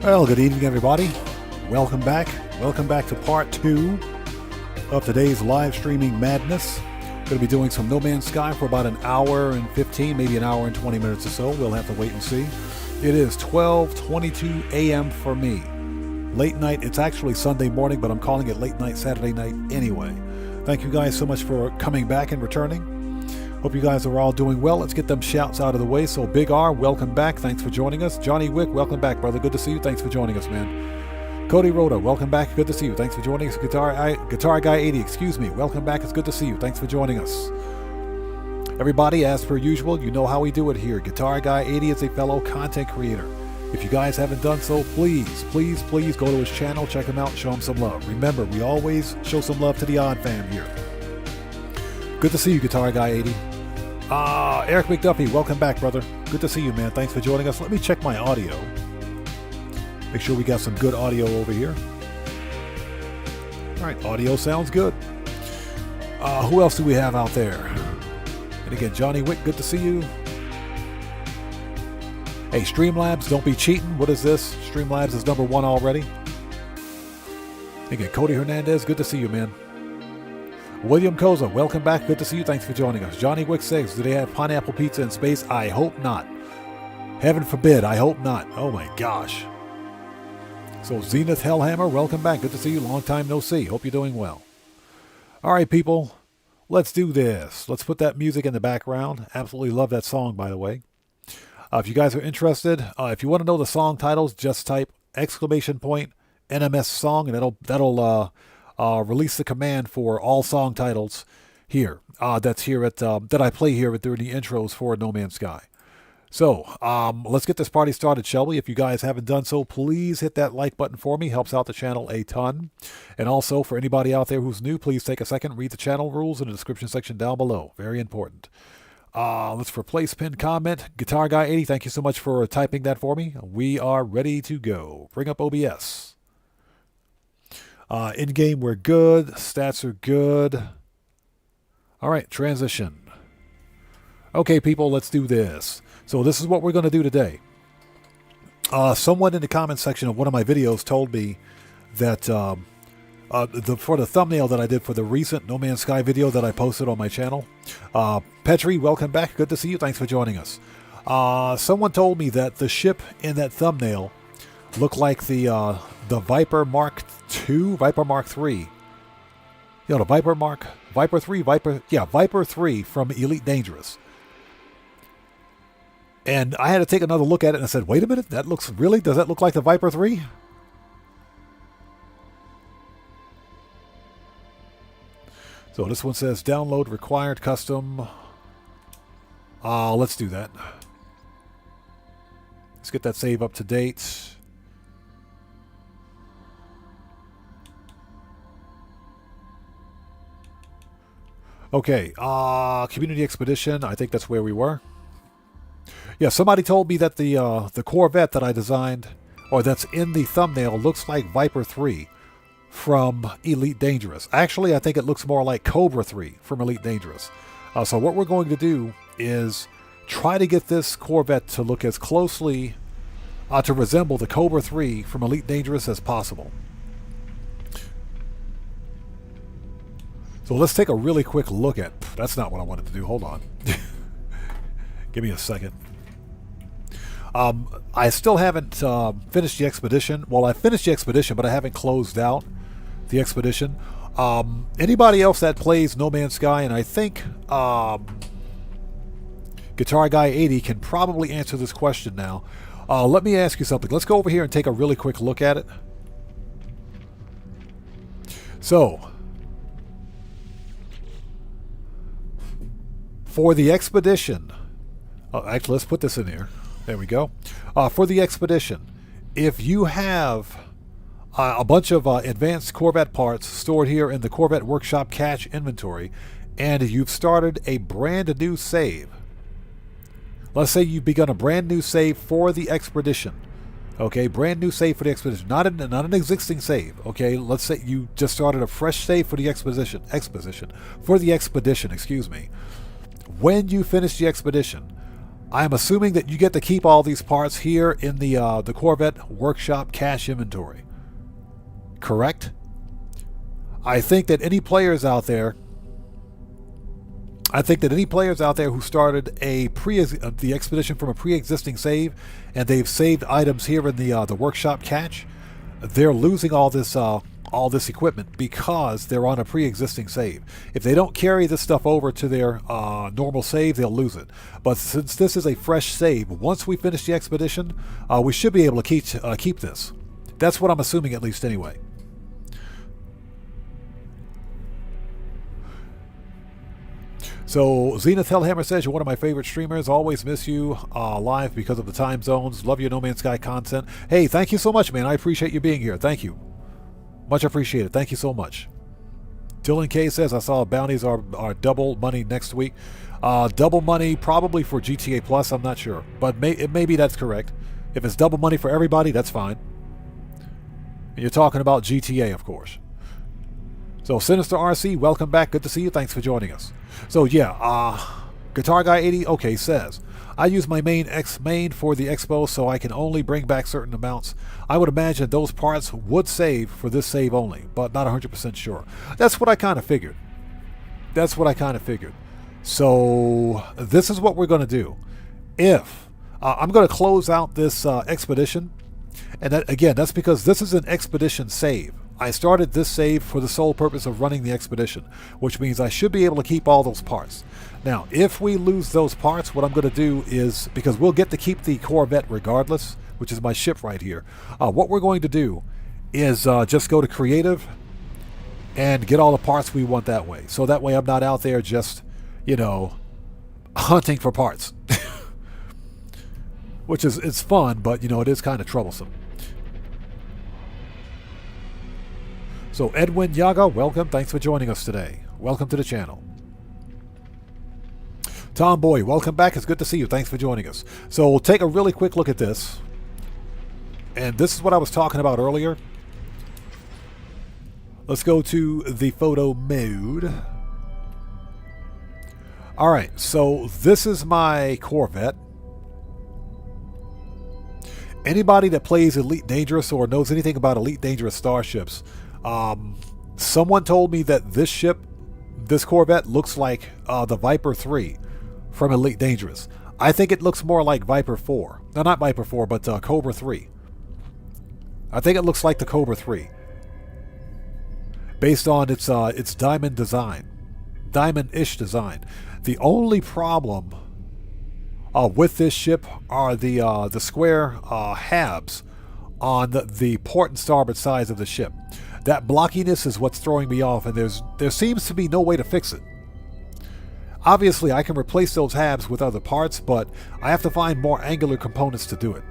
Well, good evening, everybody. Welcome back. Welcome back to part 2 of today's live streaming madness. Going to be doing some No Man's Sky for about an hour and 15, maybe an hour and 20 minutes or so. We'll have to wait and see. It is 12:22 a.m. for me. Late night. It's actually Sunday morning, but I'm calling it late night Saturday night anyway. Thank you guys so much for coming back and returning. Hope you guys are all doing well. Let's get them shouts out of the way. So Big R, welcome back. Thanks for joining us. Johnny Wick, welcome back, brother. Good to see you. Thanks for joining us, man. Cody Rhoda, welcome back. Good to see you. Thanks for joining us. Guitar Guy 80, excuse me. Welcome back. It's good to see you. Thanks for joining us. Everybody, as per usual, you know how we do it here. Guitar Guy 80 is a fellow content creator. If you guys haven't done so, please go to his channel, check him out, show him some love. Remember, we always show some love to the Odd Fam here. Good to see you, Guitar Guy 80. Eric McDuffie, welcome back, brother. Good to see you, man. Thanks for joining us. Let me check my audio. Make sure we got some good audio over here. All right, audio sounds good. Who else do we have out there? And again, Johnny Wick, good to see you. Hey, Streamlabs, don't be cheating. What is this? Streamlabs is number 1 already. Again, Cody Hernandez, good to see you, man. William Koza, welcome back. Good to see you. Thanks for joining us. Johnny Wick says, do they have pineapple pizza in space? I hope not. Heaven forbid. I hope not. Oh my gosh. So Zenith Hellhammer, welcome back. Good to see you. Long time no see. Hope you're doing well. All right, people. Let's do this. Let's put that music in the background. Absolutely love that song, by the way. If you guys are interested, if you want to know the song titles, just type !NMS song, and that'll release the command for all song titles here. That's here at that I play here during the intros for No Man's Sky. So let's get this party started, shall we? If you guys haven't done so, please hit that like button for me. Helps out the channel a ton. And also, for anybody out there who's new, please take a second, read the channel rules in the description section down below. Very important. Let's replace pinned comment. Guitar Guy 80, thank you so much for typing that for me. We are ready to go. Bring up OBS. In-game, we're good. Stats are good. All right, transition. Okay, people, let's do this. So this is what we're going to do today. Someone in the comment section of one of my videos told me that for the thumbnail that I did for the recent No Man's Sky video that I posted on my channel, Petri, welcome back. Good to see you. Thanks for joining us. Someone told me that the ship in that thumbnail looked like the Viper Mark II, Viper Mark III. You know, the Viper 3, Viper 3 from Elite Dangerous. And I had to take another look at it and I said, wait a minute, does that look like the Viper 3? So this one says download required custom. Let's do that. Let's get that save up to date. Okay, Community Expedition, I think that's where we were. Yeah, somebody told me that the Corvette that I designed, or that's in the thumbnail, looks like Viper 3 from Elite Dangerous. Actually, I think it looks more like Cobra 3 from Elite Dangerous. So what we're going to do is try to get this Corvette to look as closely, to resemble the Cobra 3 from Elite Dangerous as possible. So let's take a really quick look at... That's not what I wanted to do. Hold on. Give me a second. I still haven't finished the expedition. Well, I finished the expedition, but I haven't closed out the expedition. Anybody else that plays No Man's Sky, and I think Guitar Guy 80 can probably answer this question now. Let me ask you something. Let's go over here and take a really quick look at it. So... for the expedition, actually, let's put this in here. There we go. For the expedition, if you have a bunch of advanced Corvette parts stored here in the Corvette Workshop cache inventory, and you've started a brand new save, let's say you've begun a brand new save for the expedition. Okay, brand new save for the expedition, not an existing save. Okay, let's say you just started a fresh save for the expedition, excuse me. When you finish the expedition, I am assuming that you get to keep all these parts here in the Corvette workshop cache inventory. Correct? I think that any players out there who started the expedition from a pre-existing save, and they've saved items here in the workshop cache, they're losing all this equipment because they're on a pre-existing save. If they don't carry this stuff over to their normal save, they'll lose it. But since this is a fresh save, once we finish the expedition, we should be able to keep this. That's what I'm assuming, at least, anyway. So Zenith Hellhammer says, you're one of my favorite streamers. Always miss you live because of the time zones. Love your No Man's Sky content. Hey, thank you so much, man. I appreciate you being here. Thank you. Much appreciated. Thank you so much. Dylan K says, I saw bounties are double money next week. Double money probably for GTA Plus. I'm not sure. But maybe that's correct. If it's double money for everybody, that's fine. And you're talking about GTA, of course. So Sinister RC, welcome back. Good to see you. Thanks for joining us. So yeah, Guitar Guy 80, okay, says, I use my main for the expo, so I can only bring back certain amounts. I would imagine those parts would save for this save only, but not 100% sure. That's what I kind of figured. So this is what we're going to do. If I'm going to close out this expedition, and that's because this is an expedition save. I started this save for the sole purpose of running the expedition, which means I should be able to keep all those parts. Now, if we lose those parts, what I'm going to do is, because we'll get to keep the Corvette regardless, which is my ship right here, what we're going to do is just go to creative and get all the parts we want that way. So that way I'm not out there just, hunting for parts. Which is, it's fun, but, it is kind of troublesome. So Edwin Yaga, welcome. Thanks for joining us today. Welcome to the channel. Tomboy, welcome back. It's good to see you. Thanks for joining us. So we'll take a really quick look at this. And this is what I was talking about earlier. Let's go to the photo mode. All right, so this is my Corvette. Anybody that plays Elite Dangerous or knows anything about Elite Dangerous starships, someone told me that this Corvette looks like the Viper 3 from Elite Dangerous. I think it looks more like Viper 4. No, not Viper 4, but Cobra 3. I think it looks like the Cobra 3. Based on its diamond design. Diamond-ish design. The only problem with this ship are the square halves on the port and starboard sides of the ship. That blockiness is what's throwing me off, and there seems to be no way to fix it. Obviously, I can replace those halves with other parts, but I have to find more angular components to do it.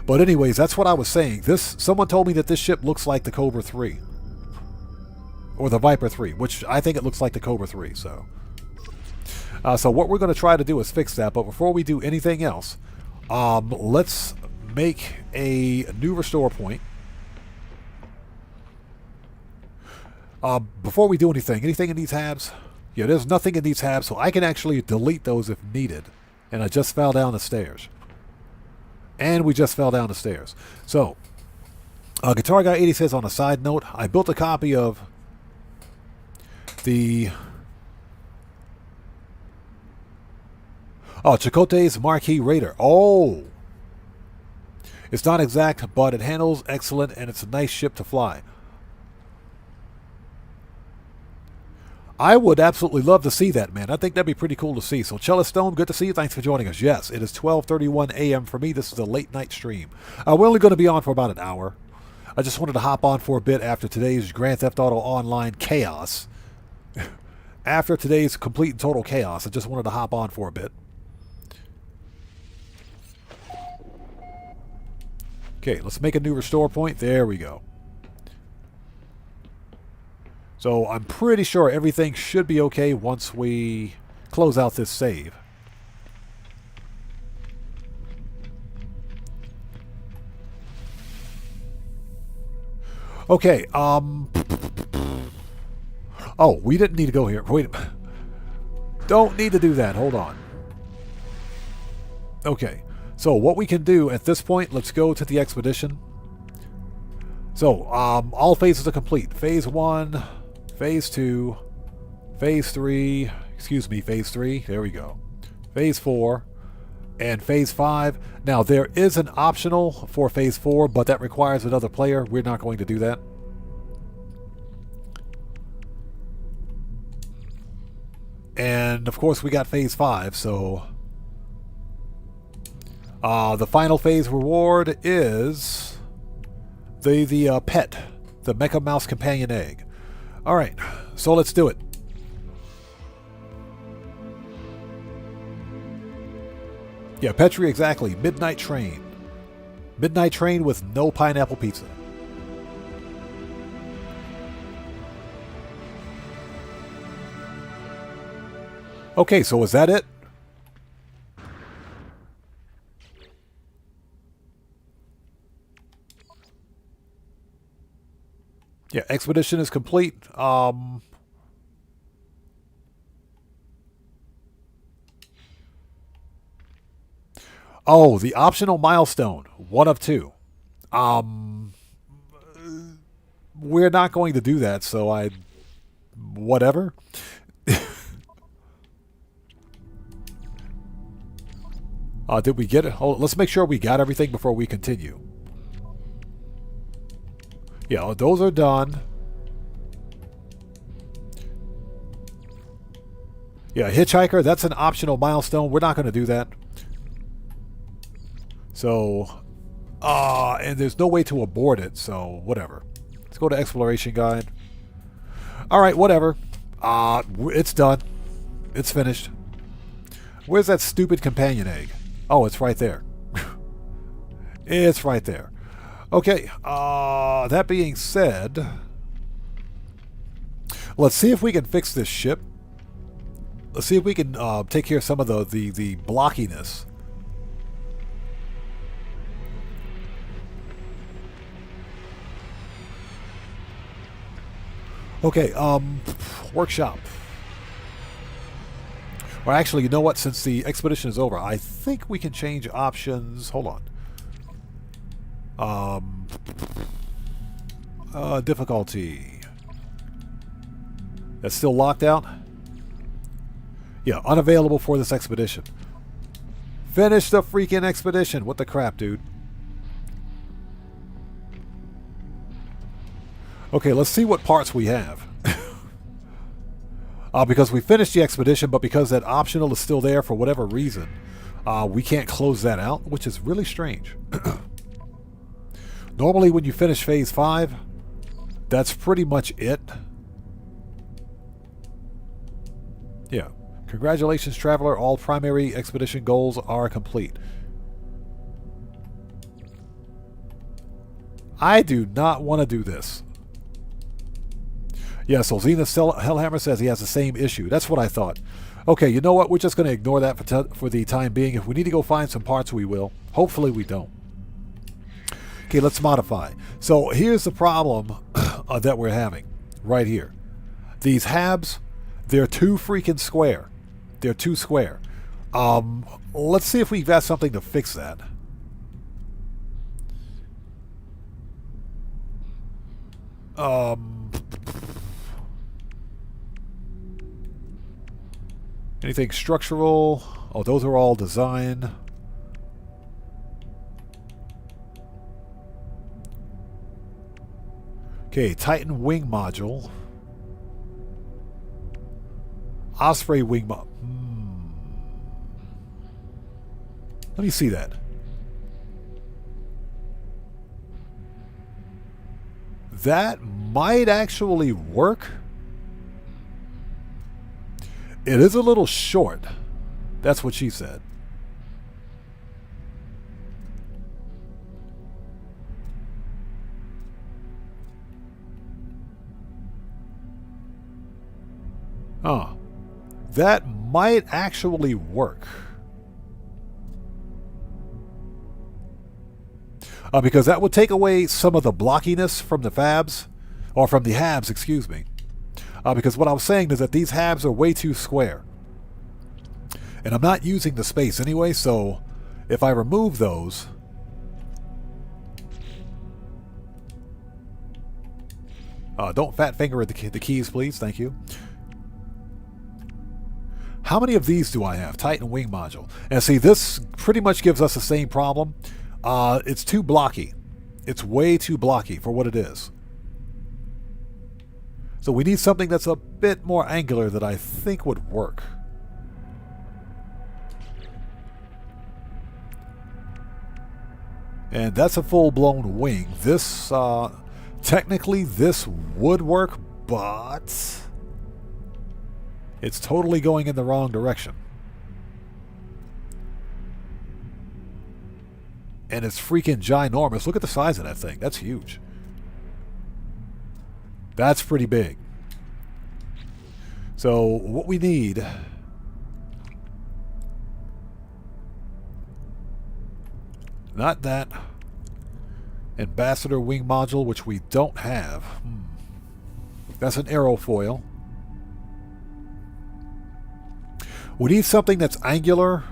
But anyways, that's what I was saying. Someone told me that this ship looks like the Cobra 3. Or the Viper 3, which I think it looks like the Cobra 3, so. So what we're going to try to do is fix that, but before we do anything else, let's make a new restore point. Before we do anything in these tabs? Yeah, there's nothing in these tabs, so I can actually delete those if needed. And I just fell down the stairs. And we just fell down the stairs. So, Guitar Guy 80 says, on a side note, I built a copy of the Chakotay's Marquis Raider. Oh! It's not exact, but it handles excellent, and it's a nice ship to fly. I would absolutely love to see that, man. I think that'd be pretty cool to see. So, Cellist Stone, good to see you. Thanks for joining us. Yes, it is 12:31 a.m. for me. This is a late night stream. We're only going to be on for about an hour. I just wanted to hop on for a bit after today's Grand Theft Auto Online chaos. After today's complete and total chaos, I just wanted to hop on for a bit. Okay, let's make a new restore point. There we go. So I'm pretty sure everything should be okay once we close out this save. Okay, oh, we didn't need to go here. Wait a minute. Don't need to do that. Hold on. Okay. So what we can do at this point, let's go to the expedition. So, all phases are complete. Phase 1, Phase 2, Phase 3, excuse me, Phase 3, there we go. Phase 4, and Phase 5. Now, there is an optional for Phase 4, but that requires another player. We're not going to do that. And, of course, we got Phase 5, so... the final phase reward is the pet, the Mecha Mouse Companion Egg. Alright, so let's do it. Yeah, Petri, exactly. Midnight Train. Midnight Train with no pineapple pizza. Okay, so is that it? Yeah, expedition is complete. Oh, the optional milestone. 1 of 2. We're not going to do that, so whatever. Did we get it? Oh, let's make sure we got everything before we continue. Yeah, those are done. Yeah, Hitchhiker, that's an optional milestone. We're not going to do that. So, and there's no way to abort it, so whatever. Let's go to Exploration Guide. Alright, whatever. It's done. It's finished. Where's that stupid companion egg? Oh, it's right there. It's right there. Okay, that being said, let's see if we can fix this ship. Let's see if we can take care of some of the blockiness. Okay, workshop. Or actually, you know what? Since the expedition is over, I think we can change options. Hold on. Difficulty. That's still locked out? Yeah, unavailable for this expedition. Finish the freaking expedition. What the crap, dude? Okay, let's see what parts we have. Because we finished the expedition, but because that optional is still there for whatever reason, we can't close that out, which is really strange. Normally when you finish Phase 5, that's pretty much it. Yeah. Congratulations, Traveler. All primary expedition goals are complete. I do not want to do this. Yeah, so Zenith Hellhammer says he has the same issue. That's what I thought. Okay, you know what? We're just going to ignore that for the time being. If we need to go find some parts, we will. Hopefully we don't. Okay, let's modify. So here's the problem that we're having right here. These habs, they're too freaking square. They're too square. Let's see if we've got something to fix that. Anything structural? Oh, those are all design. Okay, Titan wing module. Osprey wing module. Let me see that. That might actually work. It is a little short. That's what she said. Oh, that might actually work. Because that would take away some of the blockiness from the fabs, or from the habs, excuse me. Because what I was saying is that these habs are way too square. And I'm not using the space anyway, so if I remove those, don't fat finger at the keys, please. Thank you. How many of these do I have? Titan wing module. And see, this pretty much gives us the same problem. It's too blocky. It's way too blocky for what it is. So we need something that's a bit more angular that I think would work. And that's a full-blown wing. This, technically, this would work, but it's totally going in the wrong direction. And it's freaking ginormous. Look at the size of that thing. That's huge. That's pretty big. So what we need... Not that. Ambassador wing module, which we don't have. That's an aerofoil. We need something that's angular,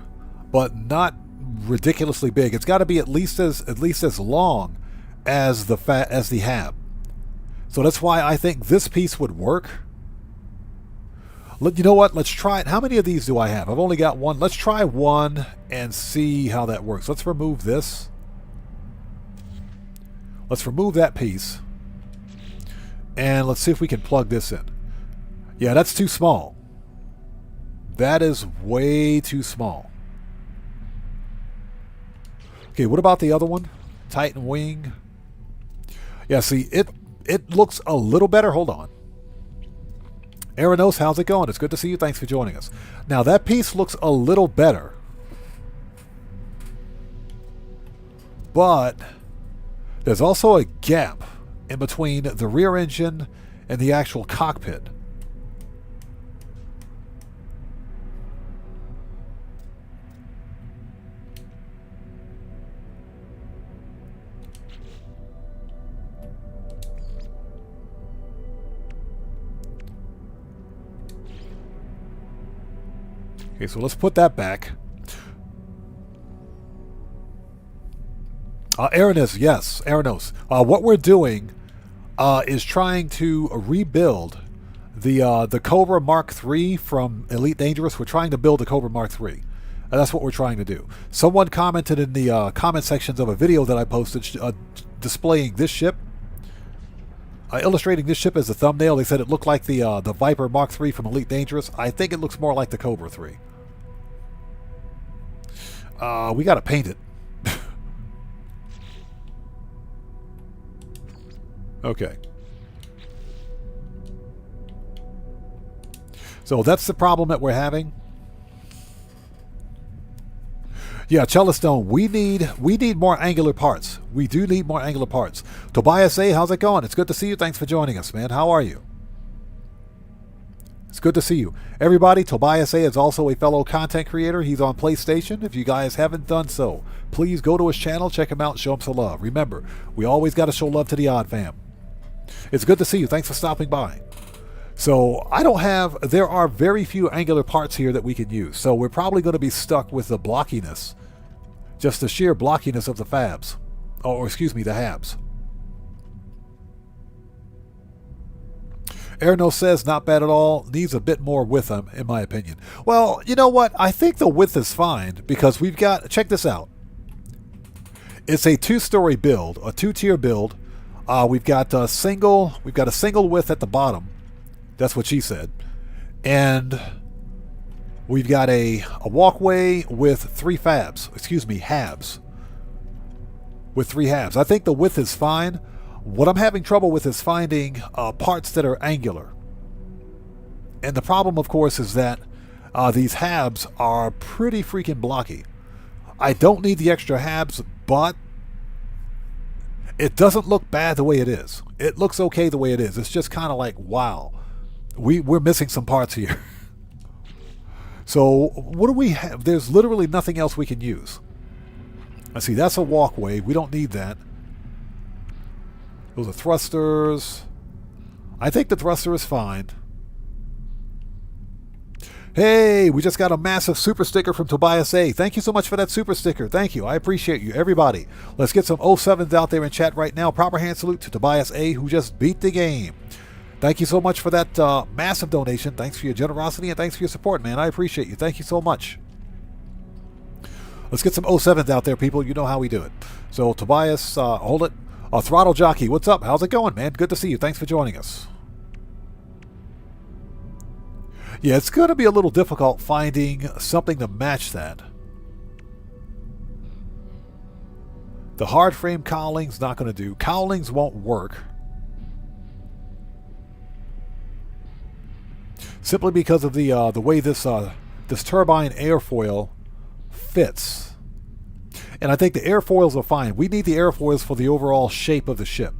but not ridiculously big. It's got to be at least as long as the hab. So that's why I think this piece would work. You know what? Let's try it. How many of these do I have? I've only got one. Let's try one and see how that works. Let's remove this. Let's remove that piece. And let's see if we can plug this in. Yeah, that's too small. That is way too small. Okay, what about the other one? Titan wing. Yeah, see, it looks a little better. Hold on. Aranos, how's it going? It's good to see you. Thanks for joining us. Now, that piece looks a little better. But there's also a gap in between the rear engine and the actual cockpit. Okay, so let's put that back. Aranos, yes, Aranos. What we're doing is trying to rebuild the Cobra Mark III from Elite Dangerous. We're trying to build the Cobra Mark III. That's what we're trying to do. Someone commented in the comment sections of a video that I posted displaying this ship, illustrating this ship as a thumbnail. They said it looked like the Viper Mark III from Elite Dangerous. I think it looks more like the Cobra 3. We got to paint it. Okay. So that's the problem that we're having. Yeah, Cellistone, we need more angular parts. We do need more angular parts. Tobias A, how's it going? It's good to see you. Thanks for joining us, man. How are you? It's good to see you. Everybody, Tobias A is also a fellow content creator. He's on PlayStation. If you guys haven't done so, please go to his channel, check him out, show him some love. Remember, we always got to show love to the Odd Fam. It's good to see you. Thanks for stopping by. So there are very few angular parts here that we can use. So we're probably going to be stuck with the blockiness, just the sheer blockiness of the fabs. Or excuse me, the habs. Erno says, not bad at all. Needs a bit more width, in my opinion. Well, you know what? I think the width is fine because we've got, check this out. It's a two-story build, a two-tier build. We've got a single width at the bottom. That's what she said. And we've got a walkway with three fabs. Excuse me, habs. With three habs. I think the width is fine. What I'm having trouble with is finding parts that are angular. And the problem, of course, is that these habs are pretty freaking blocky. I don't need the extra habs, but it doesn't look bad the way it is. It looks okay the way it is. It's just kind of like, wow, we're missing some parts here. So what do we have? There's literally nothing else we can use. Let's see, that's a walkway. We don't need that. Those are thrusters. I think the thruster is fine. Hey, we just got a massive super sticker from Tobias A. Thank you so much for that super sticker. Thank you. I appreciate you, everybody. Let's get some 07s out there in chat right now. Proper hand salute to Tobias A, who just beat the game. Thank you so much for that massive donation. Thanks for your generosity and thanks for your support, man. I appreciate you. Thank you so much. Let's get some 07s out there, people. You know how we do it. So, Tobias, hold it. Throttle Jockey, what's up? How's it going, man? Good to see you. Thanks for joining us. Yeah, it's going to be a little difficult finding something to match that. The hard frame cowling's not going to do. Cowlings won't work. Simply because of the way this turbine airfoil fits. And I think the airfoils are fine. We need the airfoils for the overall shape of the ship.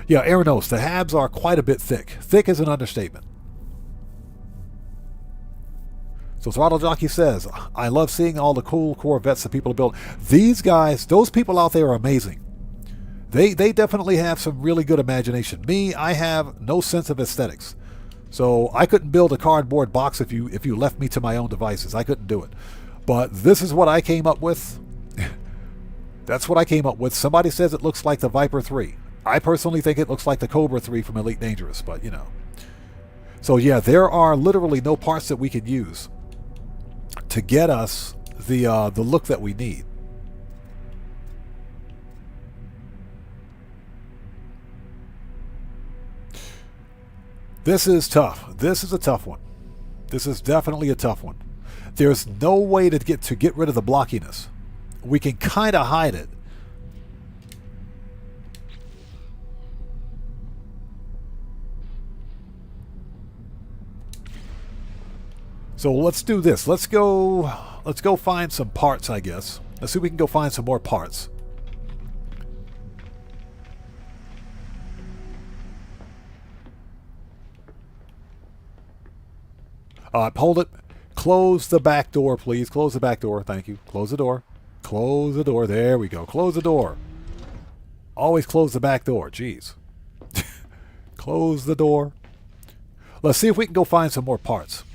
Yeah, Aranos, the habs are quite a bit thick. Thick is an understatement. So Throttle Jockey says, I love seeing all the cool Corvettes that people have built. These guys, those people out there are amazing. They definitely have some really good imagination. Me, I have no sense of aesthetics. So I couldn't build a cardboard box if you left me to my own devices. I couldn't do it. But this is what I came up with. That's what I came up with. Somebody says it looks like the Viper 3. I personally think it looks like the Cobra 3 from Elite Dangerous, but you know. So yeah, there are literally no parts that we can use to get us the look that we need. This is tough. This is a tough one. This is definitely a tough one. There's no way to get rid of the blockiness. We can kind of hide it. So let's do this. Let's go find some parts, I guess. Let's see if we can go find some more parts. Hold it. Close the back door, please. Close the back door. Thank you. Close the door. Close the door. There we go. Close the door. Always close the back door. Jeez. Close the door. Let's see if we can go find some more parts.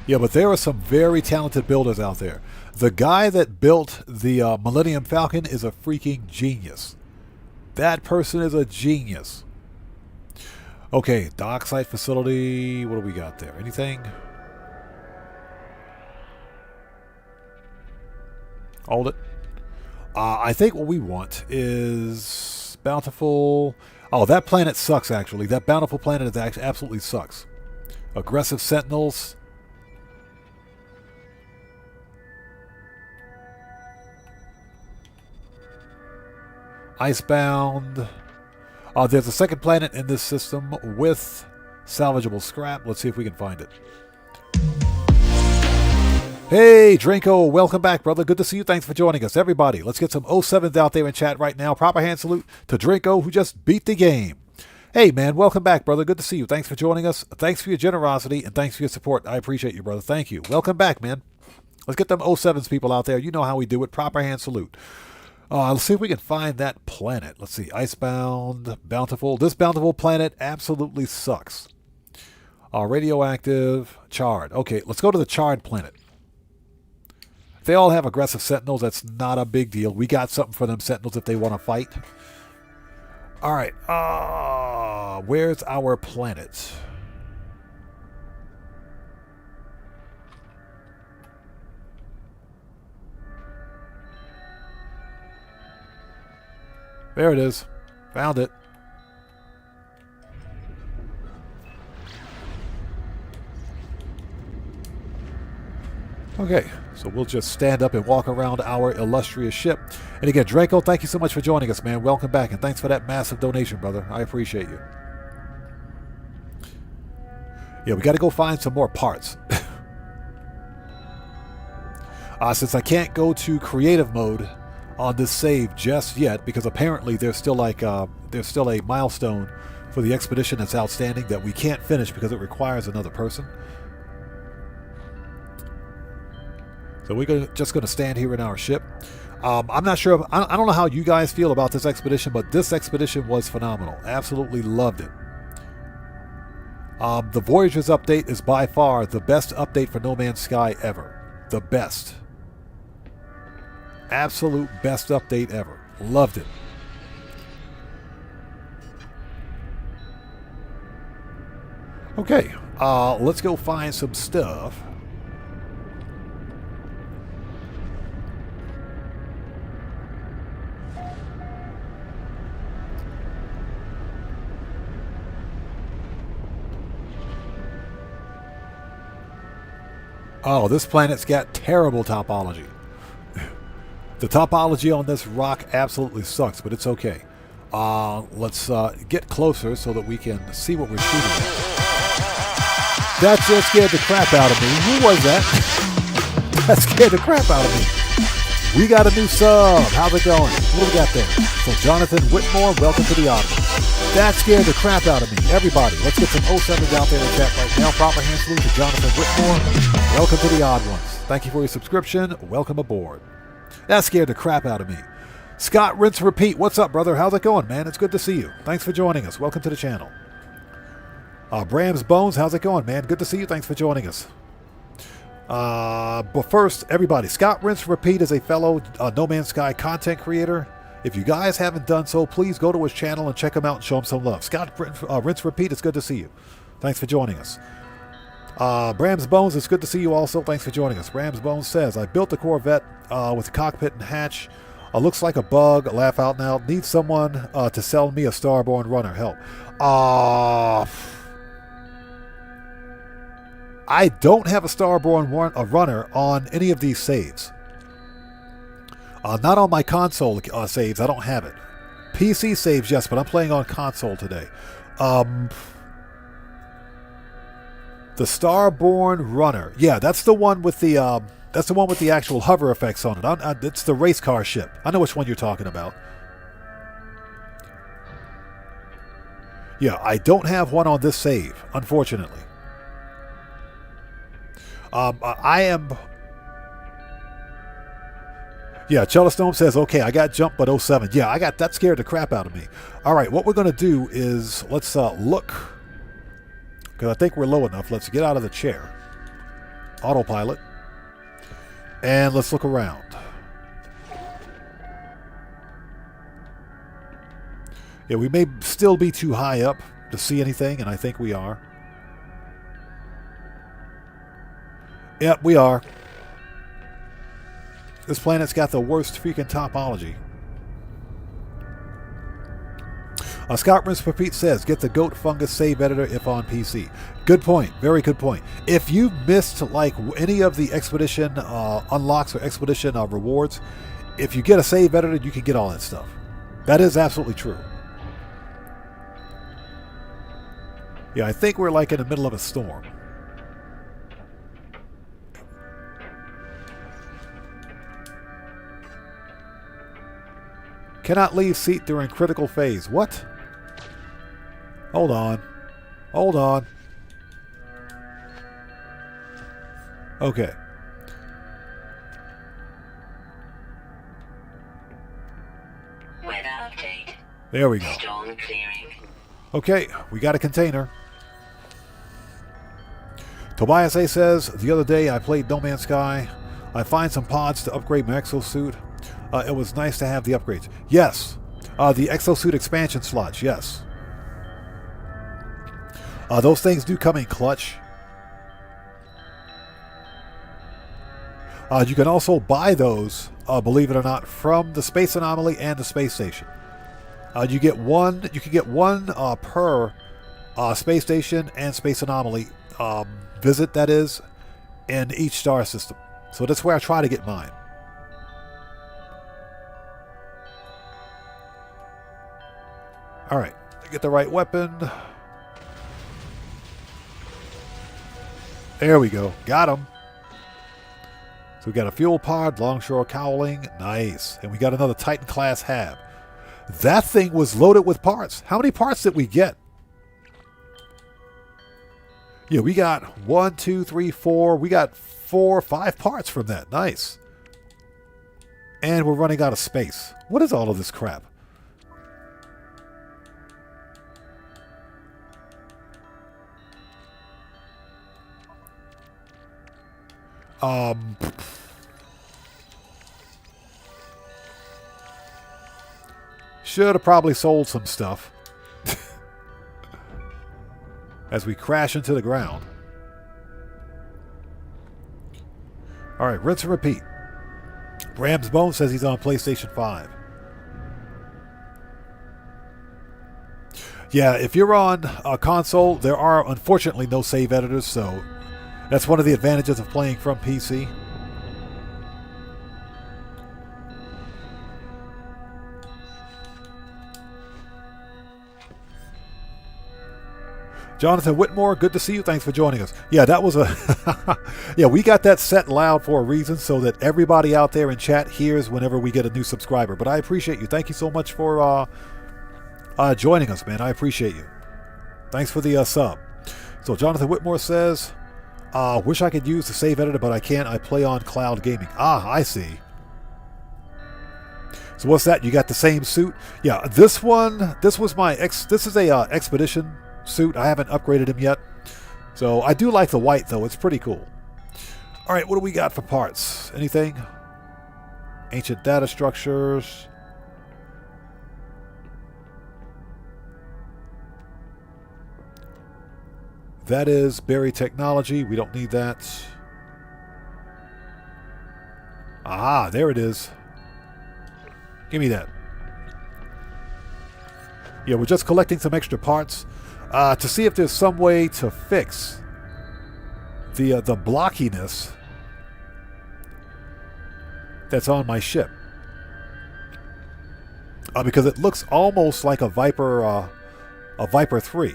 Yeah, but there are some very talented builders out there. The guy that built the Millennium Falcon is a freaking genius. That person is a genius. Okay, dock site facility. What do we got there? Anything? Hold it. I think what we want is Bountiful. Oh, that planet sucks, actually. That Bountiful planet is actually absolutely sucks. Aggressive Sentinels. Icebound. There's a second planet in this system with salvageable scrap. Let's see if we can find it. Hey, Drinko, welcome back, brother. Good to see you. Thanks for joining us. Everybody, let's get some 07s out there in chat right now. Proper hand salute to Drinko, who just beat the game. Hey, man, welcome back, brother. Good to see you. Thanks for joining us. Thanks for your generosity, and thanks for your support. I appreciate you, brother. Thank you. Welcome back, man. Let's get them 07s people out there. You know how we do it. Proper hand salute. Let's see if we can find that planet. Let's see. Icebound, Bountiful. This Bountiful planet absolutely sucks. Radioactive, charred. Okay, let's go to the charred planet. They all have aggressive Sentinels. That's not a big deal. We got something for them Sentinels if they want to fight. All right. Where's our planet? There it is. Found it. Okay, so we'll just stand up and walk around our illustrious ship. And again, Draco, thank you so much for joining us, man. Welcome back, and thanks for that massive donation, brother. I appreciate you. Yeah, we got to go find some more parts. Since I can't go to creative mode on this save just yet, because apparently there's still a milestone for the expedition that's outstanding that we can't finish because it requires another person. So we're just going to stand here in our ship. I'm not sure. I don't know how you guys feel about this expedition, but this expedition was phenomenal. Absolutely loved it. The Voyagers update is by far the best update for No Man's Sky ever. The best. Absolute best update ever. Loved it. Okay, let's go find some stuff. Oh, this planet's got terrible topology. The topology on this rock absolutely sucks, but it's okay. Let's get closer so that we can see what we're shooting at. That just scared the crap out of me. Who was that? That scared the crap out of me. We got a new sub. How's it going? What do we got there? So Jonathan Whitmore, welcome to the audience. That scared the crap out of me. Everybody, let's get some 07s out there in chat right now. Proper hand salute to Jonathan Whitmore. Welcome to the odd ones. Thank you for your subscription. Welcome aboard. That scared the crap out of me. Scott Rinse Repeat, what's up, brother? How's it going, man? It's good to see you. Thanks for joining us. Welcome to the channel. Bram's Bones, how's it going, man? Good to see you. Thanks for joining us. But first, everybody, Scott Rinse Repeat is a fellow No Man's Sky content creator. If you guys haven't done so, please go to his channel and check him out and show him some love. Scott Rinse Repeat, it's good to see you. Thanks for joining us. Bram's Bones, it's good to see you also. Thanks for joining us. Bram's Bones says, I built a Corvette with a cockpit and hatch. Looks like a bug. Laugh out now. Need someone to sell me a Starborn runner. Help. I don't have a Starborn runner on any of these saves. Not on my console saves. I don't have it. PC saves, yes, but I'm playing on console today. The Starborn runner. Yeah, that's the one with the actual hover effects on it. It's the race car ship. I know which one you're talking about. Yeah, I don't have one on this save, unfortunately. I am... Yeah, Cellostone says, okay, I got jumped, but 07. Yeah, I got that scared the crap out of me. All right, what we're going to do is let's look, because I think we're low enough. Let's get out of the chair. Autopilot. And let's look around. Yeah, we may still be too high up to see anything, and I think we are. Yep, we are. This planet's got the worst freaking topology. Scott Rinse Repeat says, get the Goat Fungus save editor if on PC. Good point. Very good point. If you missed like any of the expedition unlocks or expedition rewards, if you get a save editor, you can get all that stuff. That is absolutely true. Yeah, I think we're like in the middle of a storm. Cannot leave seat during critical phase. What? Hold on. Hold on. Okay. Weather update. There we go. Storm clearing. Okay, we got a container. Tobias A says, the other day I played No Man's Sky. I find some pods to upgrade my exosuit. It was nice to have the upgrades. Yes. The exosuit expansion slots, yes. Those things do come in clutch. You can also buy those, believe it or not, from the Space Anomaly and the space station. You can get one per space station and Space Anomaly visit, that is, in each star system. So that's where I try to get mine. All right, get the right weapon. There we go. Got him. So we got a fuel pod, longshore cowling. Nice. And we got another Titan class hab. That thing was loaded with parts. How many parts did we get? Yeah, we got 1, 2, 3, 4. We got 5 parts from that. Nice. And we're running out of space. What is all of this crap? Should have probably sold some stuff. As we crash into the ground. Alright, rinse and repeat. Bram's Bone says he's on PlayStation 5. Yeah, if you're on a console, there are unfortunately no save editors, so that's one of the advantages of playing from PC. Jonathan Whitmore, good to see you. Thanks for joining us. Yeah, that was a... yeah, we got that set loud for a reason so that everybody out there in chat hears whenever we get a new subscriber. But I appreciate you. Thank you so much for joining us, man. I appreciate you. Thanks for the sub. So Jonathan Whitmore says, wish I could use the save editor, but I can't. I play on cloud gaming. Ah, I see. So what's that? You got the same suit? Yeah, this was my... This is a Expedition suit. I haven't upgraded him yet. So I do like the white, though. It's pretty cool. All right, what do we got for parts? Anything? Ancient data structures. That is Berry Technology. We don't need that. Ah, there it is. Give me that. Yeah, we're just collecting some extra parts to see if there's some way to fix the blockiness that's on my ship. Because it looks almost like a Viper 3.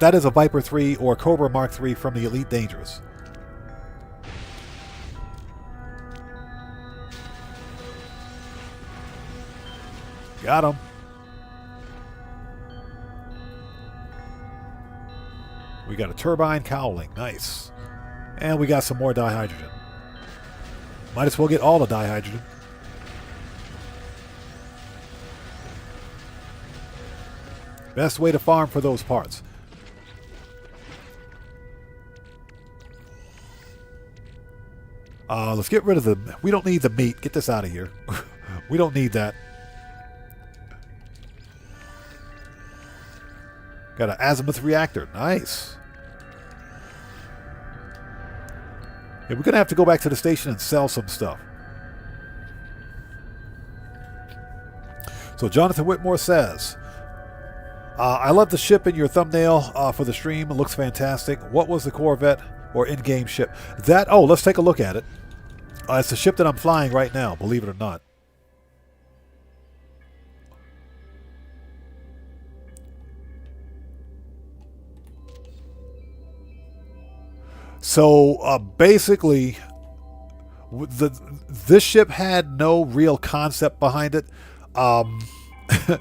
That is a Viper 3 or Cobra Mark 3 from the Elite Dangerous. Got him. We got a turbine cowling. Nice. And we got some more dihydrogen. Might as well get all the dihydrogen. Best way to farm for those parts. Let's get rid of the... We don't need the meat. Get this out of here. We don't need that. Got an azimuth reactor. Nice. Yeah, we're going to have to go back to the station and sell some stuff. So Jonathan Whitmore says, I love the ship in your thumbnail for the stream. It looks fantastic. What was the Corvette or in-game ship? That, oh, let's take a look at it. It's the ship that I'm flying right now, believe it or not. So basically, this ship had no real concept behind it.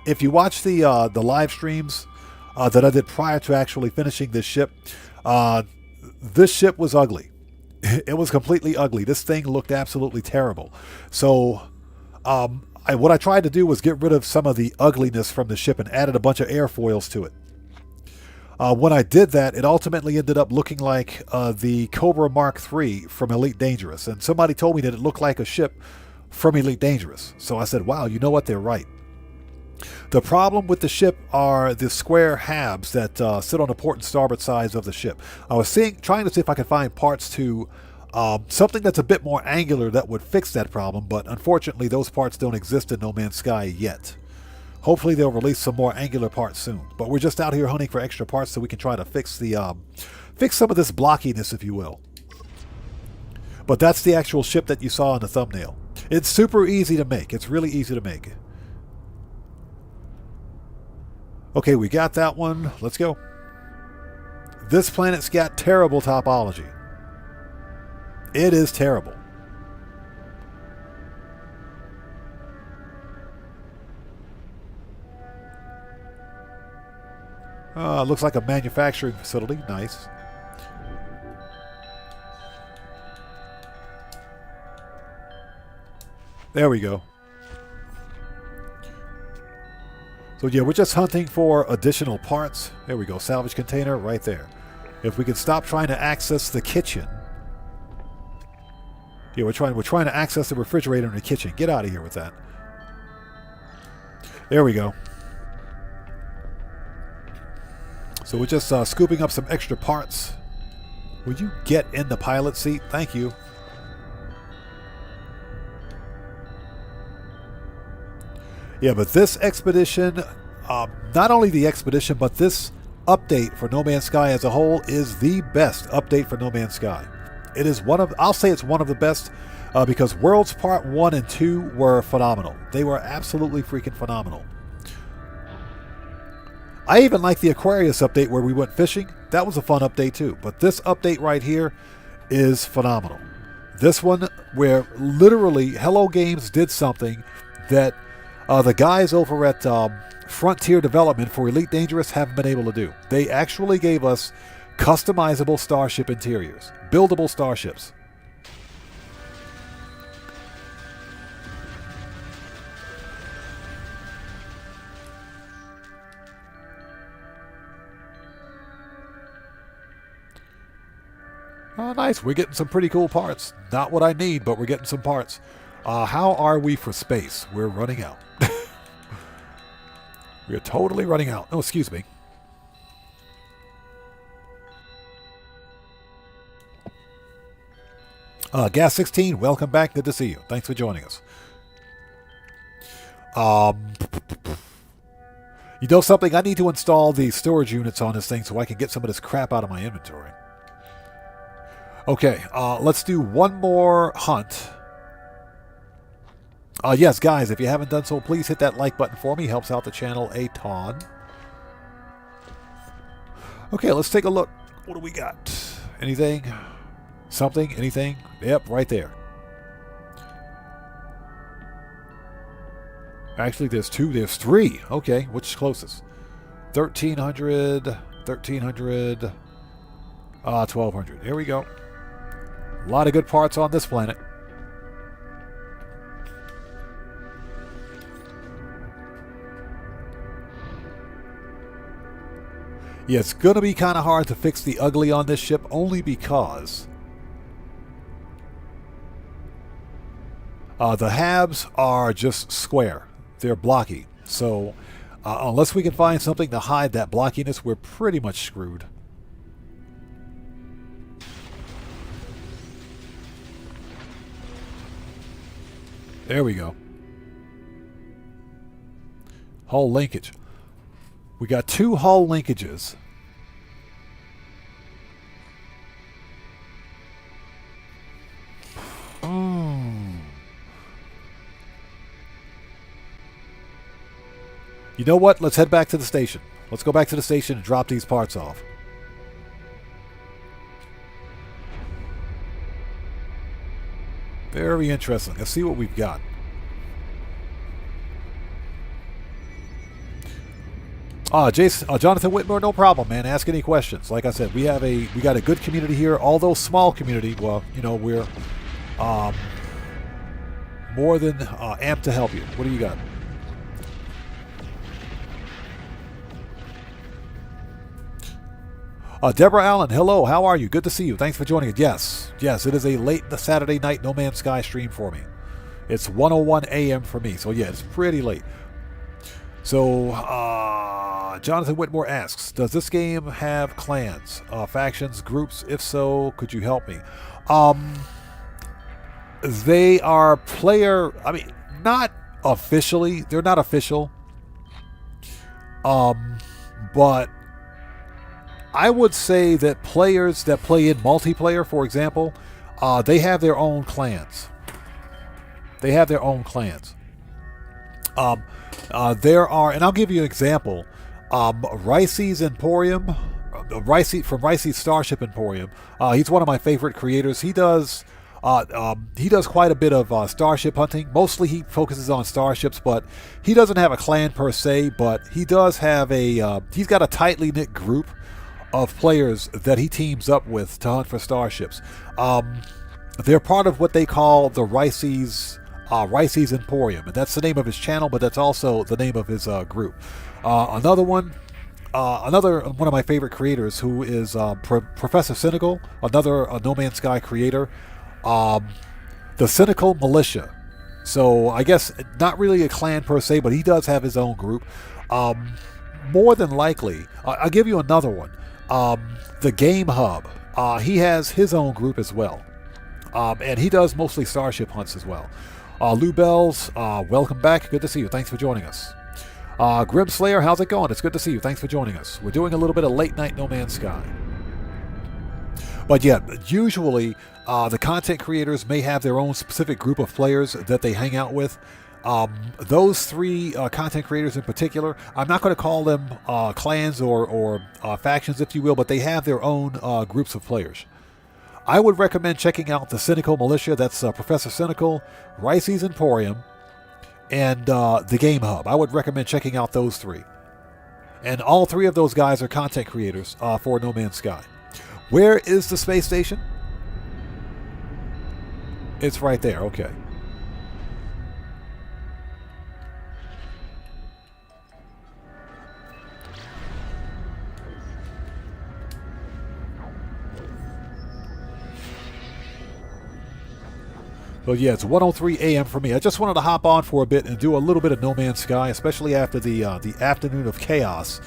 If you watch the live streams that I did prior to actually finishing this ship was ugly. It was completely ugly. This thing looked absolutely terrible. So what I tried to do was get rid of some of the ugliness from the ship and added a bunch of airfoils to it. When I did that, it ultimately ended up looking like the Cobra Mark III from Elite Dangerous. And somebody told me that it looked like a ship from Elite Dangerous. So I said, wow, you know what? They're right. The problem with the ship are the square halves that sit on the port and starboard sides of the ship. I was trying to see if I could find parts to something that's a bit more angular that would fix that problem, but unfortunately those parts don't exist in No Man's Sky yet. Hopefully they'll release some more angular parts soon. But we're just out here hunting for extra parts so we can try to fix the fix some of this blockiness, if you will. But that's the actual ship that you saw in the thumbnail. It's super easy to make. It's really easy to make. Okay, we got that one. Let's go. This planet's got terrible topology. It is terrible. Looks like a manufacturing facility. Nice. There we go. So yeah, we're just hunting for additional parts. There we go. Salvage container right there. If we can stop trying to access the kitchen. Yeah, we're trying to access the refrigerator in the kitchen. Get out of here with that. There we go. So we're just scooping up some extra parts. Will you get in the pilot seat? Thank you. Yeah, but this expedition, not only the expedition, but this update for No Man's Sky as a whole is the best update for No Man's Sky. It is I'll say it's one of the best because Worlds Part 1 and 2 were phenomenal. They were absolutely freaking phenomenal. I even like the Aquarius update where we went fishing. That was a fun update too. But this update right here is phenomenal. This one where literally Hello Games did something that the guys over at Frontier Development for Elite Dangerous haven't been able to do. They actually gave us customizable starship interiors, buildable starships. Oh, nice. We're getting some pretty cool parts. Not what I need, but we're getting some parts. How are we for space? We're running out. We're totally running out. Oh, excuse me. Gas 16, welcome back. Good to see you. Thanks for joining us. You know something? I need to install the storage units on this thing so I can get some of this crap out of my inventory. Okay, let's do one more hunt. Yes, guys, if you haven't done so, please hit that like button for me. Helps out the channel a ton. Okay, let's take a look. What do we got? Anything? Something? Anything? Yep, right there. Actually, there's two. There's three. Okay, which is closest? 1,300, 1,300, 1,200. There we go. A lot of good parts on this planet. Yeah, it's going to be kind of hard to fix the ugly on this ship only because the halves are just square. They're blocky. So unless we can find something to hide that blockiness, we're pretty much screwed. There we go. Hull linkage. We got two hull linkages. You know what? Let's head back to the station. Let's go back to the station and drop these parts off. Very interesting. Let's see what we've got. Jonathan Whitmore, no problem, man. Ask any questions. Like I said, we got a good community here, although small community. Well, you know, we're more than amped to help you. What do you got? Deborah Allen, hello. How are you? Good to see you. Thanks for joining us. Yes, it is a late Saturday night No Man's Sky stream for me. It's 1:01 a.m. for me, so yeah, it's pretty late. So, Jonathan Whitmore asks, does this game have clans, factions, groups? If so, could you help me? They are not officially. They're not official. But I would say that players that play in multiplayer, for example, they have their own clans. There are, and I'll give you an example. Ricey's Emporium, from Ricey's Starship Emporium. He's one of my favorite creators. He does quite a bit of starship hunting. Mostly he focuses on starships, but he doesn't have a clan per se. But he does have he's got a tightly knit group of players that he teams up with to hunt for starships. They're part of what they call the Ricey's Ricey's Emporium, and that's the name of his channel, but that's also the name of his group. Another one of my favorite creators, who is Professor Cynical, another No Man's Sky creator, the Cynical Militia. So I guess not really a clan per se, but he does have his own group. More than likely, I'll give you another one. The Game Hub. He has his own group as well. And he does mostly Starship hunts as well. Lou Bells, welcome back. Good to see you. Thanks for joining us. Grim Slayer, how's it going? It's good to see you. Thanks for joining us. We're doing a little bit of late night No Man's Sky. But yeah, usually the content creators may have their own specific group of players that they hang out with. Those three content creators in particular, I'm not going to call them clans or factions, if you will, but they have their own groups of players. I would recommend checking out the Cynical Militia. That's Professor Cynical, Ricey's Emporium, and the Game Hub. I would recommend checking out those three. And all three of those guys are content creators for No Man's Sky. Where is the space station? It's right there. Okay. So yeah, it's 1:03 a.m. for me. I just wanted to hop on for a bit and do a little bit of No Man's Sky, especially after the afternoon of chaos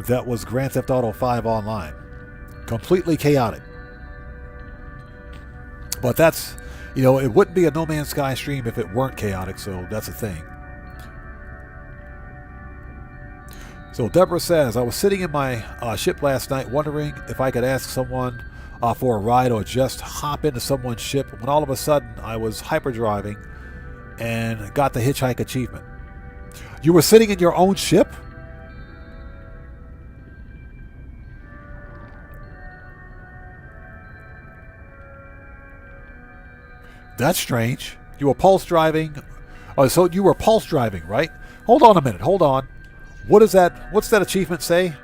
that was Grand Theft Auto 5 Online. Completely chaotic. But that's, you know, it wouldn't be a No Man's Sky stream if it weren't chaotic, so that's a thing. So Deborah says, I was sitting in my ship last night wondering if I could ask someone for a ride or just hop into someone's ship, when all of a sudden I was hyperdriving and got the hitchhike achievement. You were sitting in your own ship? That's strange. You were pulse driving. Oh, so you were pulse driving, right? Hold on a minute. Hold on. What is that? What's that achievement say?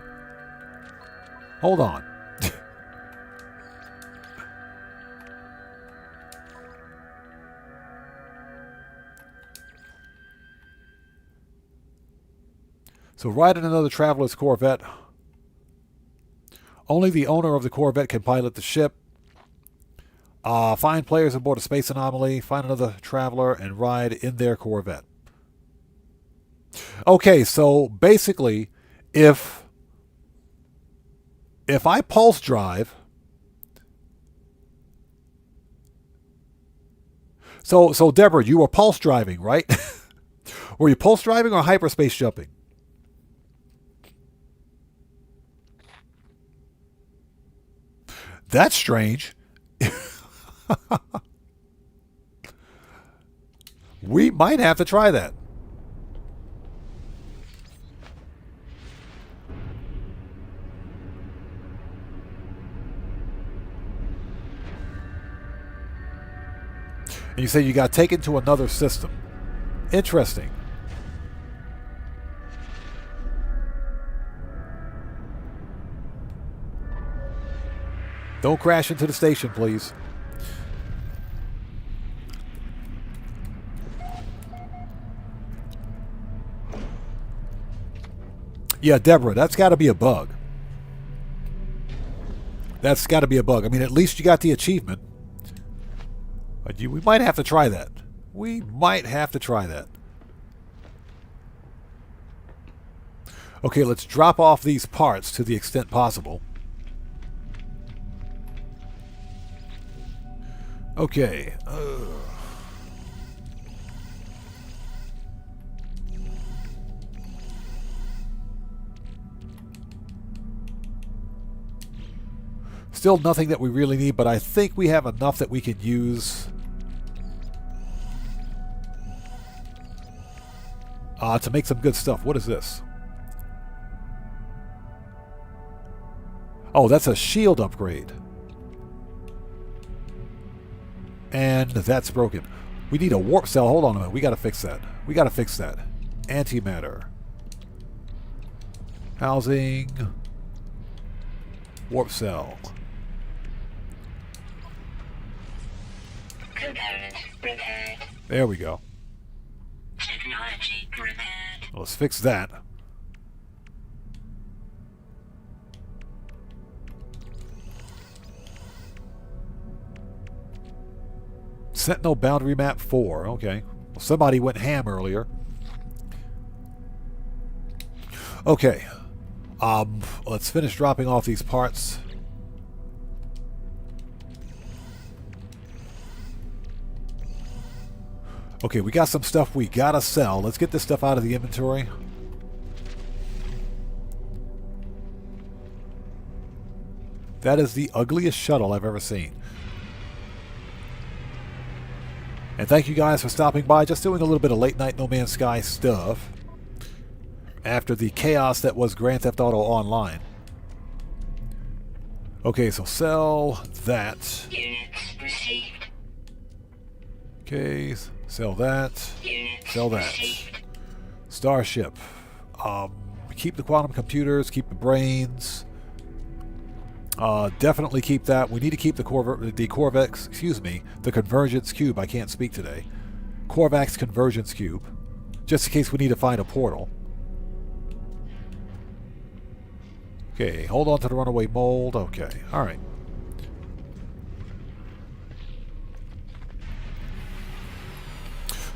Hold on. So ride in another traveler's Corvette. Only the owner of the Corvette can pilot the ship. Find players aboard a space anomaly. Find another traveler and ride in their Corvette. Okay, so basically, if I pulse drive, so Deborah, you were pulse driving, right? Were you pulse driving or hyperspace jumping? That's strange. We might have to try that. And you say you got taken to another system. Interesting. Don't crash into the station, please. Yeah, Deborah, that's got to be a bug. That's got to be a bug. I mean, at least you got the achievement. But we might have to try that. We might have to try that. Okay, let's drop off these parts to the extent possible. Okay. Still nothing that we really need, but I think we have enough that we can use to make some good stuff. What is this? Oh, that's a shield upgrade. And that's broken. We need a warp cell. Hold on a minute. We got to fix that. We got to fix that. Antimatter. Housing. Warp cell. Component repaired. There we go. Repaired. Let's fix that. Sentinel boundary map 4. Okay. Well, somebody went ham earlier. Okay. Let's finish dropping off these parts. Okay, we got some stuff we gotta sell. Let's get this stuff out of the inventory. That is the ugliest shuttle I've ever seen. And thank you guys for stopping by. Just doing a little bit of late night No Man's Sky stuff after the chaos that was Grand Theft Auto Online. Okay, so sell that. Units received. Okay, sell that. Units Sell that. received. Starship. Keep the quantum computers, keep the brains. Definitely keep that. We need to keep the Corvette, excuse me, the convergence cube. I can't speak today. Corvax convergence cube, just in case we need to find a portal. Okay, hold on to the runaway mold. Okay, all right.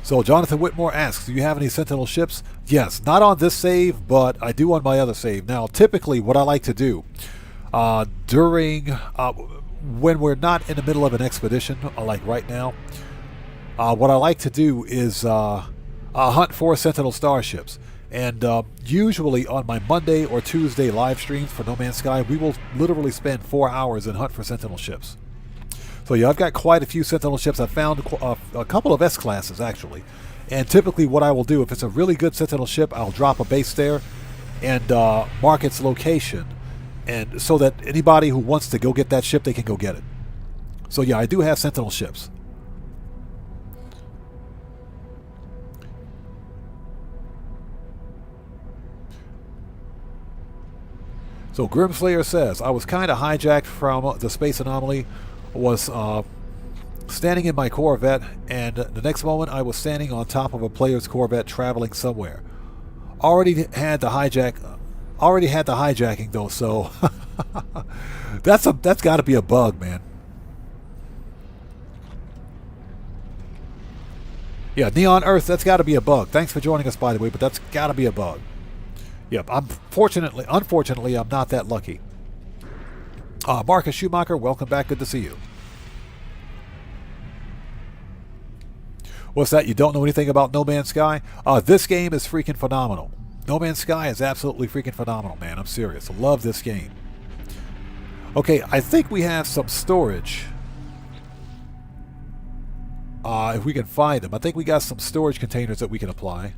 So Jonathan Whitmore asks, do you have any Sentinel ships? Yes, not on this save, but I do on my other save. Now, typically what I like to do during when we're not in the middle of an expedition, like right now, what I like to do is hunt for Sentinel starships. And usually on my Monday or Tuesday live streams for No Man's Sky, we will literally spend 4 hours and hunt for Sentinel ships. So yeah, I've got quite a few Sentinel ships. I've found a couple of S-classes actually. And typically what I will do, if it's a really good Sentinel ship, I'll drop a base there and mark its location. And so that anybody who wants to go get that ship, they can go get it. So yeah, I do have Sentinel ships. So Grimslayer says, I was kind of hijacked from the space anomaly, was standing in my Corvette, and the next moment I was standing on top of a player's Corvette traveling somewhere. Already had the hijacking though, so that's got to be a bug, man. Yeah, Neon Earth, that's got to be a bug. Thanks for joining us, by the way, but that's got to be a bug. Yep, unfortunately, I'm not that lucky. Marcus Schumacher, welcome back. Good to see you. What's that? You don't know anything about No Man's Sky? This game is freaking phenomenal. No Man's Sky is absolutely freaking phenomenal, man. I'm serious. I love this game. Okay, I think we have some storage. If we can find them. I think we got some storage containers that we can apply.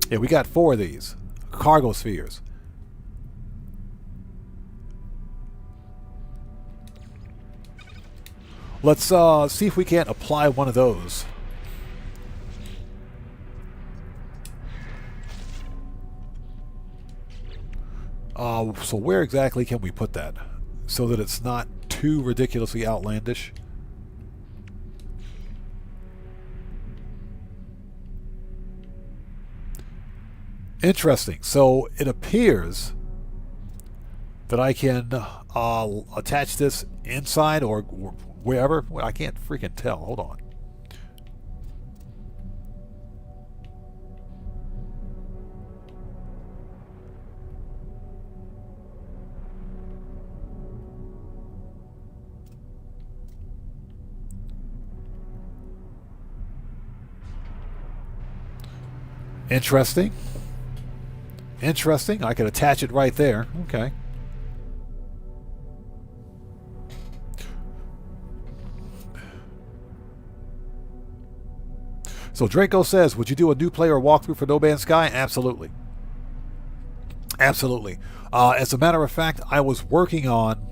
Yeah, we got 4 of these. Cargo spheres. Let's see if we can't apply one of those. So where exactly can we put that so that it's not too ridiculously outlandish? Interesting. So it appears that I can attach this inside or wherever. Well, I can't freaking tell. Hold on. Interesting. Interesting. I could attach it right there. Okay. So Draco says, would you do a new player walkthrough for No Man's Sky? Absolutely. Absolutely. As a matter of fact, I was working on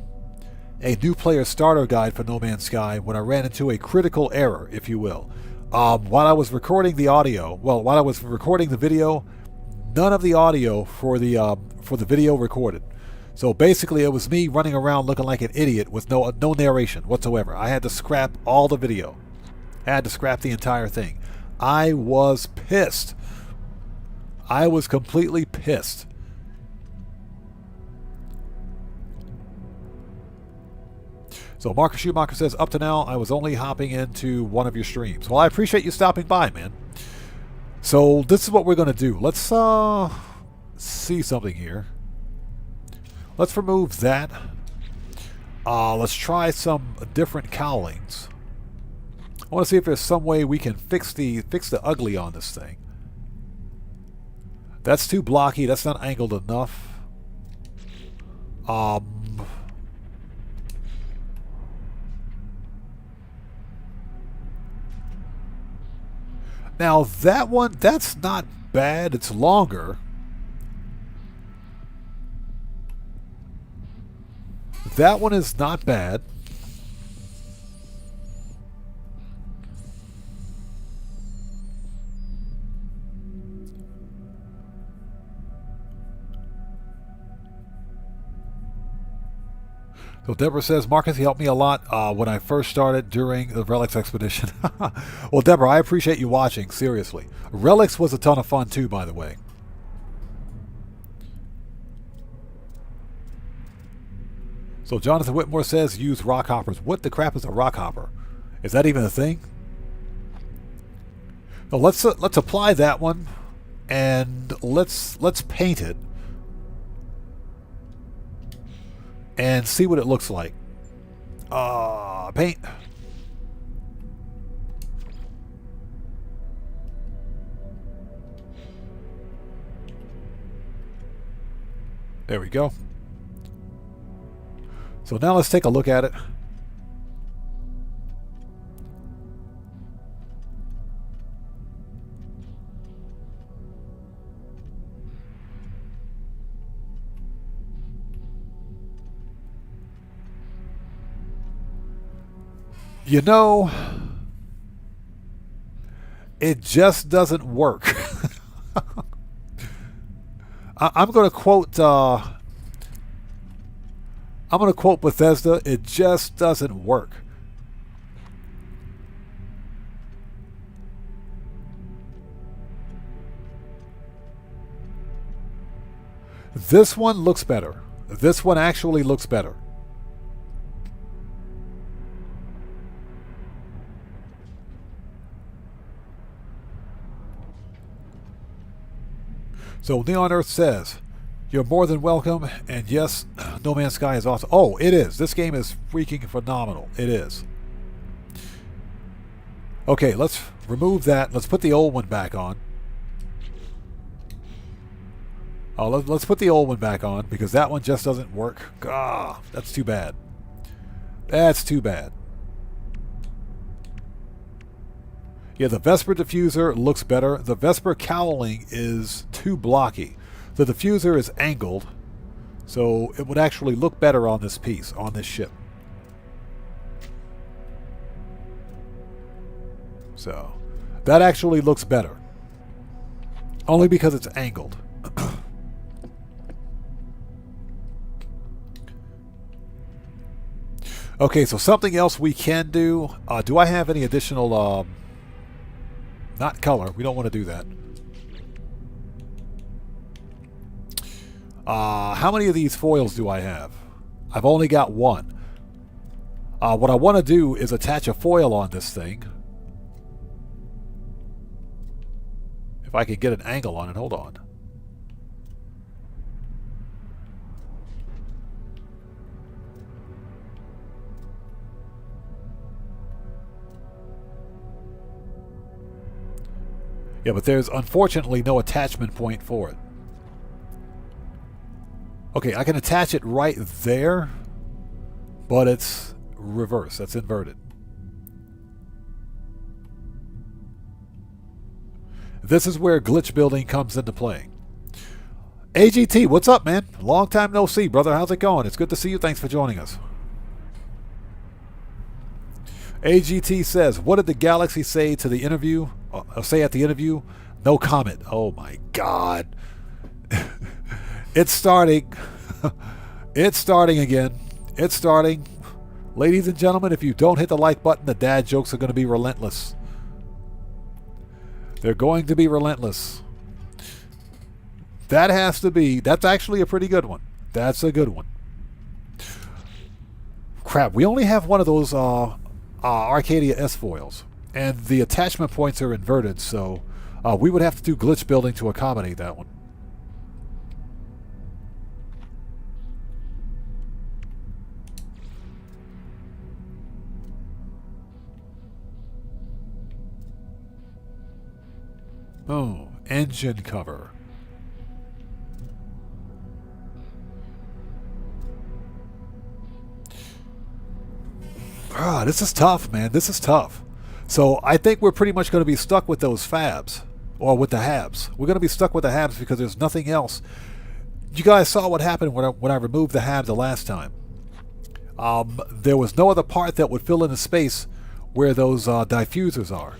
a new player starter guide for No Man's Sky when I ran into a critical error, if you will. While I was recording the audio, while I was recording the video, none of the audio for the video recorded. So basically, it was me running around looking like an idiot with no narration whatsoever. I had to scrap all the video. I had to scrap the entire thing. I was pissed. I was completely pissed. So Marcus Schumacher says, up to now, I was only hopping into one of your streams. Well, I appreciate you stopping by, man. So this is what we're going to do. Let's see something here. Let's remove that. Let's try some different cowlings. I want to see if there's some way we can fix the ugly on this thing. That's too blocky. That's not angled enough. Now that one, that's not bad. It's longer. That one is not bad. So Deborah says, Marcus, he helped me a lot when I first started during the Relics expedition. Well, Deborah, I appreciate you watching, seriously. Relics was a ton of fun too, by the way. So Jonathan Whitmore says, use rock hoppers. What the crap is a rock hopper? Is that even a thing? So let's apply that one, and let's paint it. And see what it looks like. Paint. There we go. So now let's take a look at it. You know, it just doesn't work. I'm going to quote Bethesda. It just doesn't work. This one looks better. This one actually looks better. So Neon Earth says, you're more than welcome, and yes, No Man's Sky is awesome. Oh, it is. This game is freaking phenomenal. It is. Okay, let's remove that. Let's put the old one back on. Let's put the old one back on, because that one just doesn't work. Ah, that's too bad. That's too bad. Yeah, the Vesper diffuser looks better. The Vesper cowling is too blocky. The diffuser is angled, so it would actually look better on this piece, on this ship. So, that actually looks better. Only because it's angled. Okay, so something else we can do. Do I have any additional... not color. We don't want to do that. How many of these foils do I have? I've only got one. What I want to do is attach a foil on this thing. If I can get an angle on it. Hold on. Yeah, but there's unfortunately no attachment point for it. Okay, I can attach it right there, but it's reverse. That's inverted. This is where glitch building comes into play. AGT, what's up, man? Long time no see, brother. How's it going? It's good to see you. Thanks for joining us. AGT says, what did the Galaxy say to the interview? Say at the interview? No comment. Oh my God. It's starting. It's starting again. It's starting. Ladies and gentlemen, if you don't hit the like button, the dad jokes are going to be relentless. They're going to be relentless. That has to be, that's actually a pretty good one. That's a good one. Crap, we only have one of those Arcadia S foils, and the attachment points are inverted, so we would have to do glitch building to accommodate that one. Oh, engine cover. Ah, this is tough, man. This is tough. So I think we're pretty much going to be stuck with those fabs, or with the habs. We're going to be stuck with the habs because there's nothing else. You guys saw what happened when I removed the hab the last time. There was no other part that would fill in the space where those diffusers are.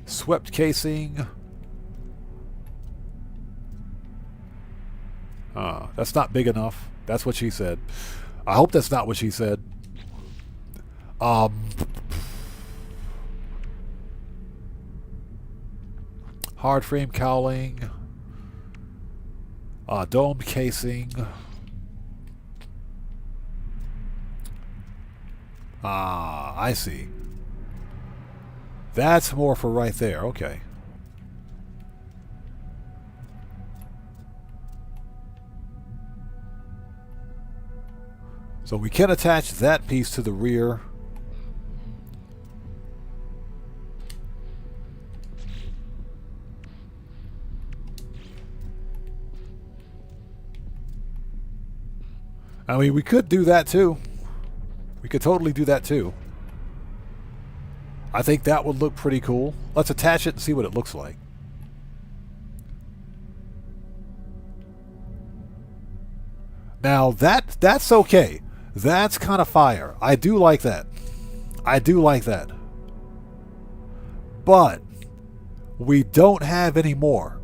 Swept casing. That's not big enough. That's what she said. I hope that's not what she said. Hard frame cowling. Dome casing. I see. That's more for right there. Okay. So we can attach that piece to the rear. I mean, we could do that too. We could totally do that too. I think that would look pretty cool. Let's attach it and see what it looks like. Now that's okay. That's kind of fire. I do like that. I do like that. But we don't have any more.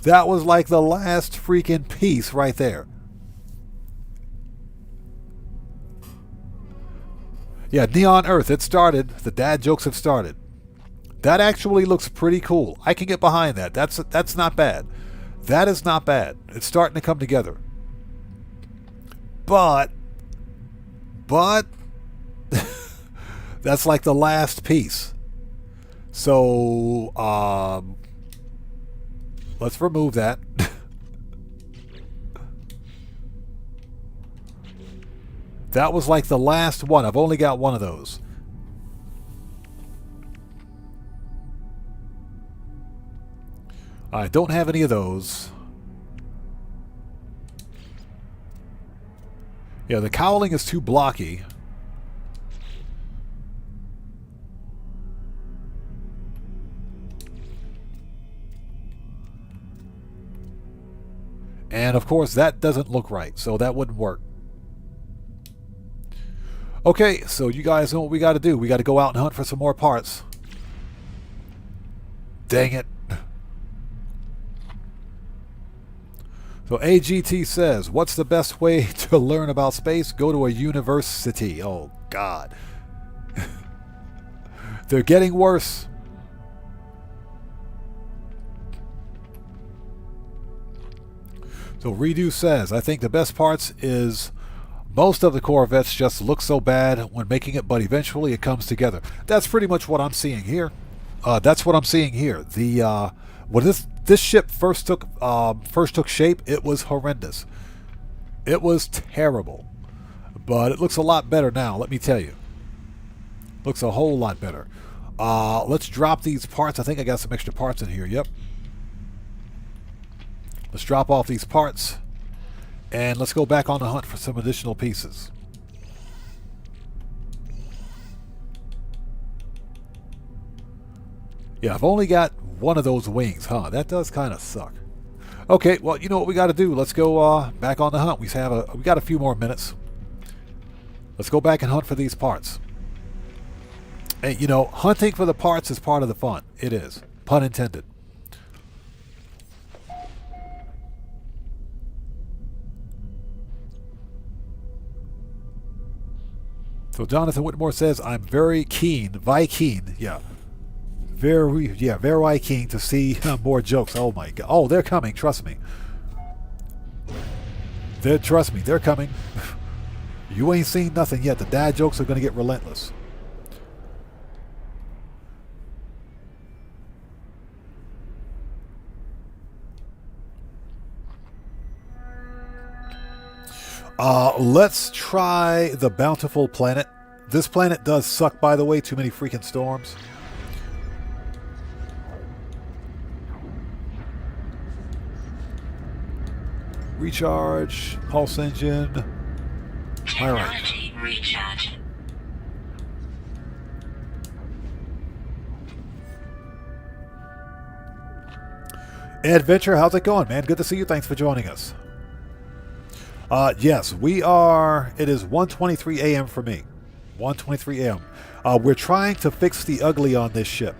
That was like the last freaking piece right there. Yeah, Neon Earth, it started. The dad jokes have started. That actually looks pretty cool. I can get behind that. That's not bad. That is not bad. It's starting to come together. But that's like the last piece. So let's remove that. That was like the last one. I've only got one of those. I don't have any of those. Yeah, the cowling is too blocky. And of course that doesn't look right, so that wouldn't work. Okay, so you guys know what we got to do. We got to go out and hunt for some more parts. Dang it. So AGT says, what's the best way to learn about space? Go to a university. Oh, God. They're getting worse. So Redo says, I think the best parts is most of the Corvettes just look so bad when making it, but eventually it comes together. That's pretty much what I'm seeing here. That's what I'm seeing here. The when this ship first took shape, it was horrendous. It was terrible, but it looks a lot better now. Let me tell you, looks a whole lot better. Let's drop these parts. I think I got some extra parts in here. Yep. Let's drop off these parts, and let's go back on the hunt for some additional pieces. Yeah, I've only got one of those wings, huh? That does kind of suck. Okay, well, you know what we got to do. Let's go back on the hunt. We got a few more minutes. Let's go back and hunt for these parts. And, you know, hunting for the parts is part of the fun. It is. Pun intended. So Jonathan Whitmore says, I'm very keen, yeah. Very keen to see more jokes. Oh my god. Oh, they're coming, trust me. Trust me, they're coming. You ain't seen nothing yet. The dad jokes are going to get relentless. Let's try the bountiful planet. This planet does suck, by the way. Too many freaking storms. Recharge. Pulse engine. Technology recharge. Adventure, how's it going, man? Good to see you. Thanks for joining us. Yes, we are. It is 1:23 a.m. for me. 1:23 a.m. We're trying to fix the ugly on this ship.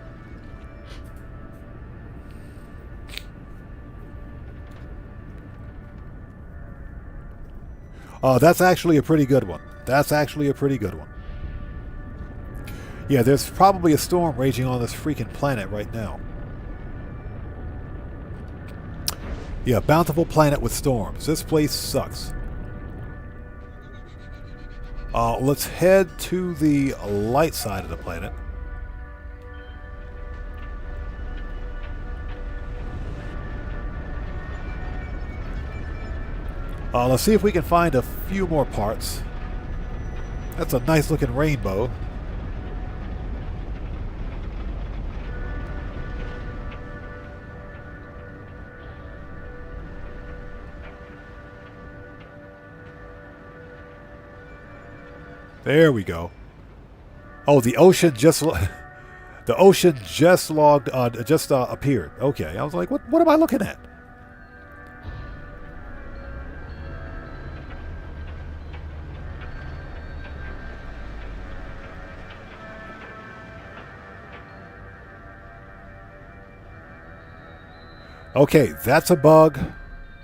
That's actually a pretty good one. Yeah, there's probably a storm raging on this freaking planet right now. Yeah, bountiful planet with storms. This place sucks. Let's head to the light side of the planet. Let's see if we can find a few more parts. That's a nice looking rainbow. There we go. Oh, the ocean just appeared. Okay, I was like, what am I looking at? Okay, that's a bug.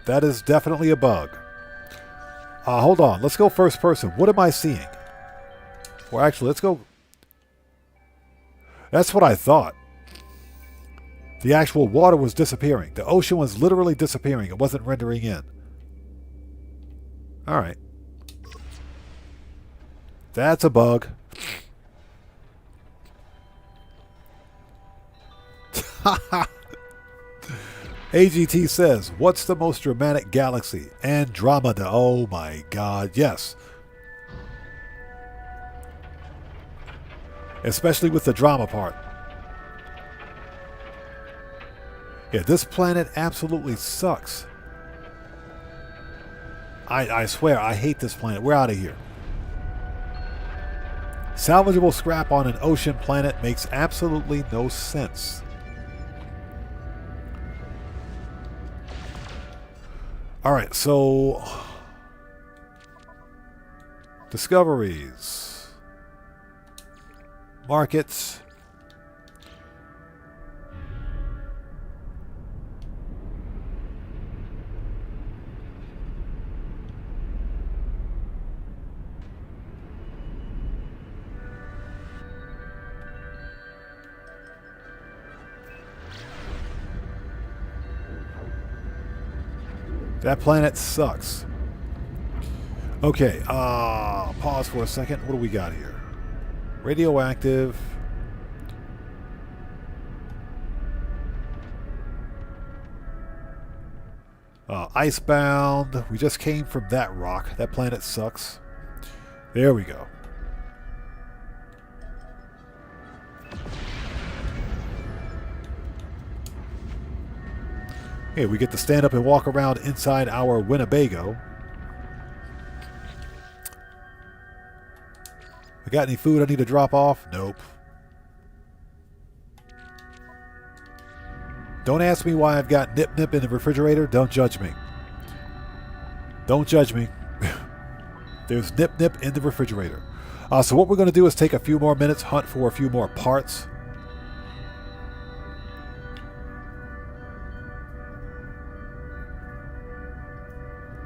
That is definitely a bug. Hold on. Let's go first person. What am I seeing? Well, actually, let's go. That's what I thought. The actual water was disappearing. The ocean was literally disappearing. It wasn't rendering in. All right. That's a bug. AGT says, what's the most dramatic galaxy? Andromeda. Oh my god, yes. Especially with the drama part. Yeah, this planet absolutely sucks. I swear, I hate this planet. We're out of here. Salvageable scrap on an ocean planet makes absolutely no sense. Alright, so discoveries, markets, that planet sucks. Okay, pause for a second. What do we got here? Radioactive. Icebound. We just came from that rock. That planet sucks. There we go. Hey, we get to stand up and walk around inside our Winnebago. I got any food I need to drop off? Nope. Don't ask me why I've got Nip Nip in the refrigerator. Don't judge me. Don't judge me. There's Nip Nip in the refrigerator. So what we're going to do is take a few more minutes, hunt for a few more parts.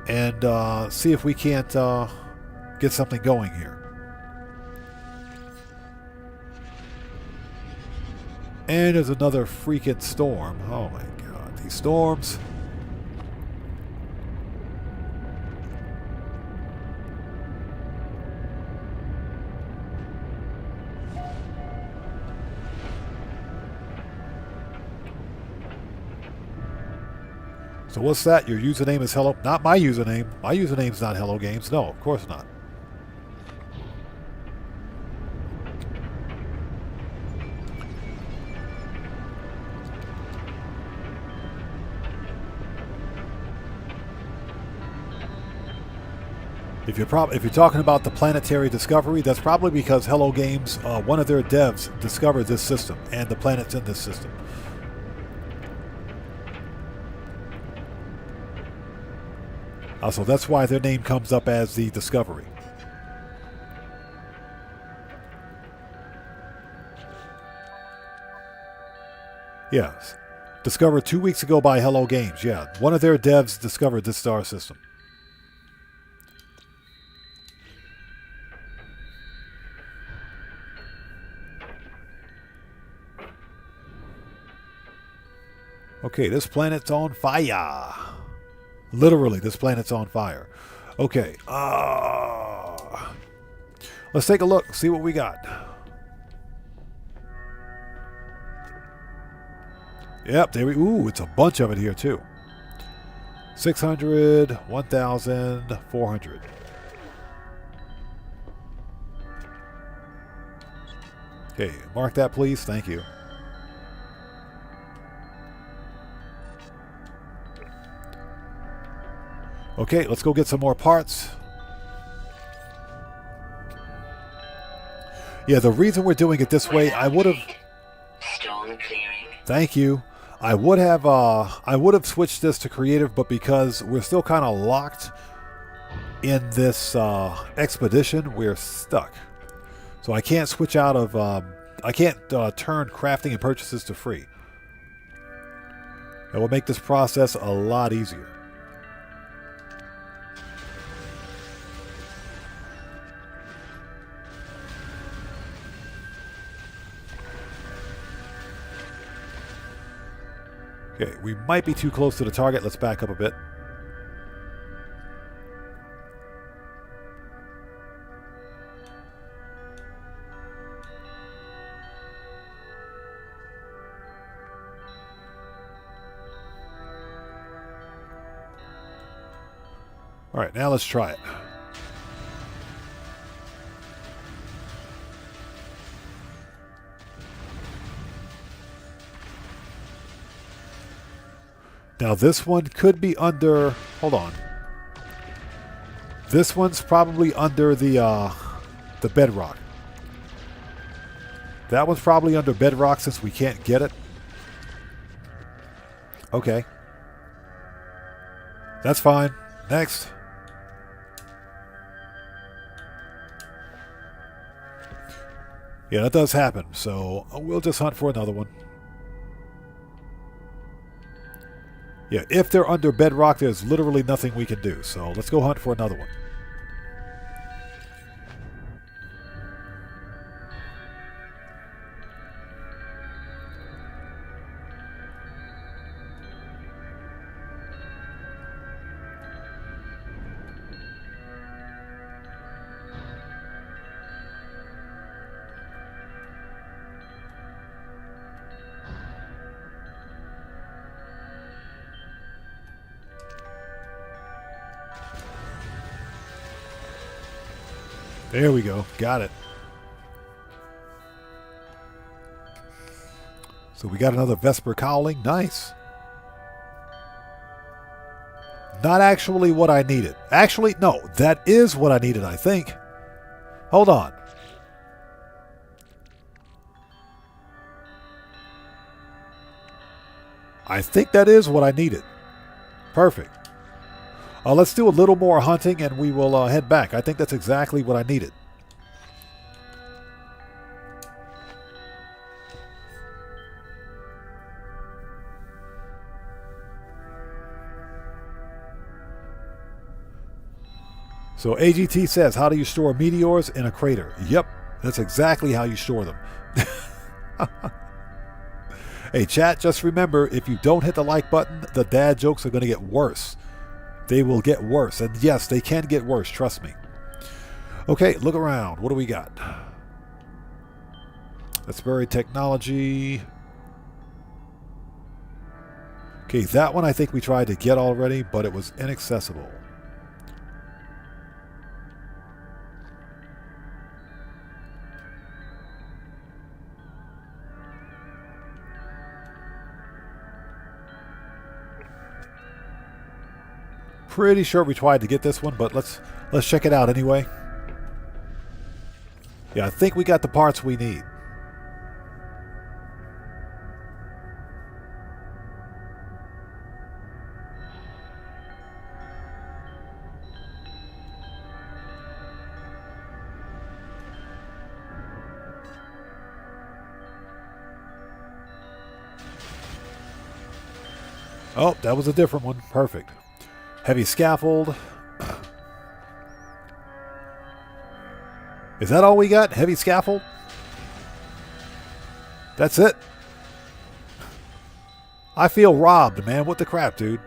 And see if we can't get something going here. And there's another freaking storm. Oh my god, these storms. So what's that? Your username is Hello? Not my username. My username's not Hello Games. No, of course not. If you're talking about the planetary discovery, that's probably because Hello Games, one of their devs, discovered this system and the planets in this system. So that's why their name comes up as the Discovery. Yes. Discovered 2 weeks ago by Hello Games. Yeah, one of their devs discovered this star system. Okay, this planet's on fire. Literally, this planet's on fire. Okay. Let's take a look, see what we got. Yep, there we... Ooh, it's a bunch of it here, too. 600, 1,000, 400. Okay, mark that, please. Thank you. Okay, let's go get some more parts. Yeah, the reason we're doing it this way, I would have... Storm clearing. Thank you. I would have switched this to creative, but because we're still kind of locked in this expedition, we're stuck. So I can't switch out of... I can't turn crafting and purchases to free. It will make this process a lot easier. Okay, we might be too close to the target. Let's back up a bit. All right, now let's try it. Now this one could be under... Hold on. This one's probably under the bedrock. That one's probably under bedrock since we can't get it. Okay. That's fine. Next. Yeah, that does happen. So we'll just hunt for another one. Yeah, if they're under bedrock, there's literally nothing we can do. So let's go hunt for another one. There we go. Got it. So we got another Vesper cowling. Nice. Not actually what I needed. Actually, no. That is what I needed, I think. Hold on. I think that is what I needed. Perfect. Let's do a little more hunting and we will head back. I think that's exactly what I needed. So AGT says, how do you store meteors in a crater? Yep, that's exactly how you store them. Hey, chat, just remember, if you don't hit the like button, the dad jokes are going to get worse. They will get worse. And yes, they can get worse, trust me. Okay, look around. What do we got? Let's bury technology. Okay, that one I think we tried to get already, but it was inaccessible. Pretty sure we tried to get this one, but let's check it out anyway. Yeah, I think we got the parts we need. Oh, that was a different one. Perfect. Heavy scaffold. Is that all we got? Heavy scaffold? That's it? I feel robbed, man. What the crap, dude?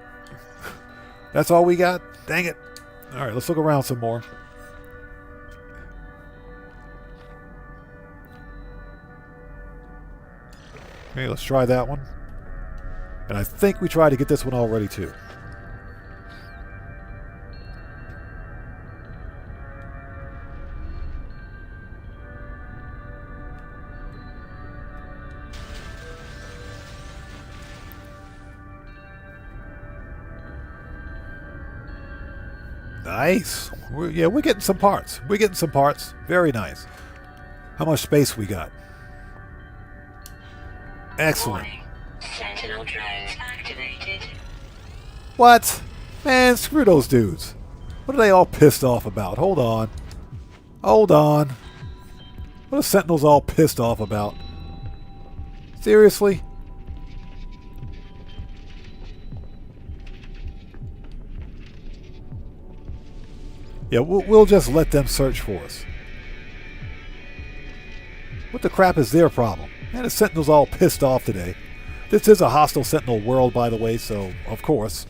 That's all we got? Dang it. All right, let's look around some more. Okay, let's try that one. And I think we tried to get this one already, too. Nice. We're getting some parts. We're getting some parts. Very nice. How much space we got? Excellent. Warning. Sentinel drones activated. What? Man, screw those dudes. What are they all pissed off about? Hold on. Hold on. What are Sentinels all pissed off about? Seriously? Yeah, we'll just let them search for us. What the crap is their problem? Man, the Sentinel's all pissed off today. This is a hostile Sentinel world, by the way, so of course.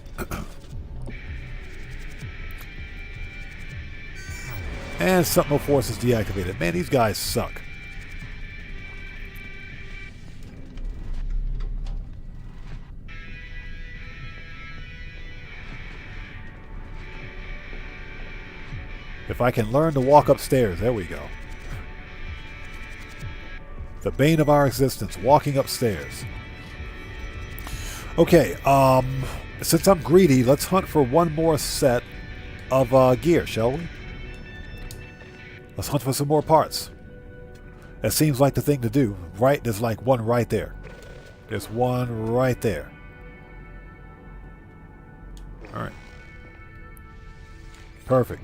And Sentinel Force is deactivated. Man, these guys suck. If I can learn to walk upstairs, there we go. The bane of our existence, walking upstairs. Okay, since I'm greedy, let's hunt for one more set of gear, shall we? Let's hunt for some more parts. That seems like the thing to do, right? There's like one right there. There's one right there. All right. Perfect.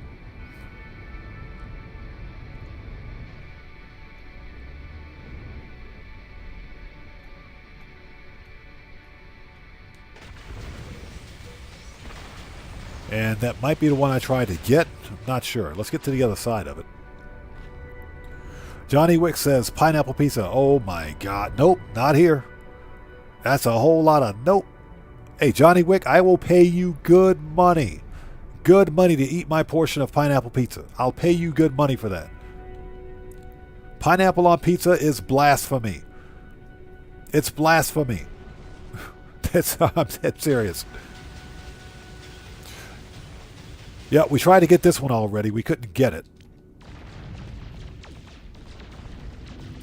And that might be the one I tried to get. I'm not sure. Let's get to the other side of it. Johnny Wick says, pineapple pizza. Oh my God. Nope, not here. That's a whole lot of nope. Hey, Johnny Wick, I will pay you good money. Good money to eat my portion of pineapple pizza. I'll pay you good money for that. Pineapple on pizza is blasphemy. It's blasphemy. I'm dead serious. Yeah, we tried to get this one already. We couldn't get it.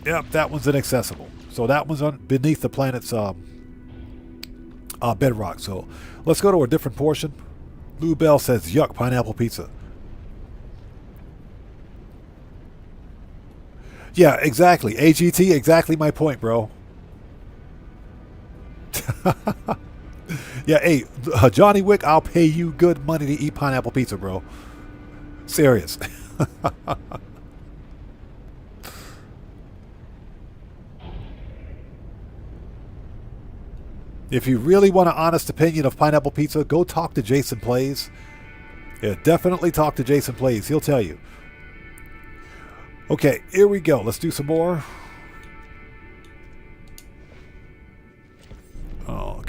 Yep, that one's inaccessible. So that one's beneath the planet's bedrock. So let's go to a different portion. Lou Bell says, yuck, pineapple pizza. Yeah, exactly. AGT, exactly my point, bro. Yeah, hey, Johnny Wick, I'll pay you good money to eat pineapple pizza, bro. Serious. If you really want an honest opinion of pineapple pizza, go talk to Jason Plays. Yeah, definitely talk to Jason Plays. He'll tell you. Okay, here we go. Let's do some more.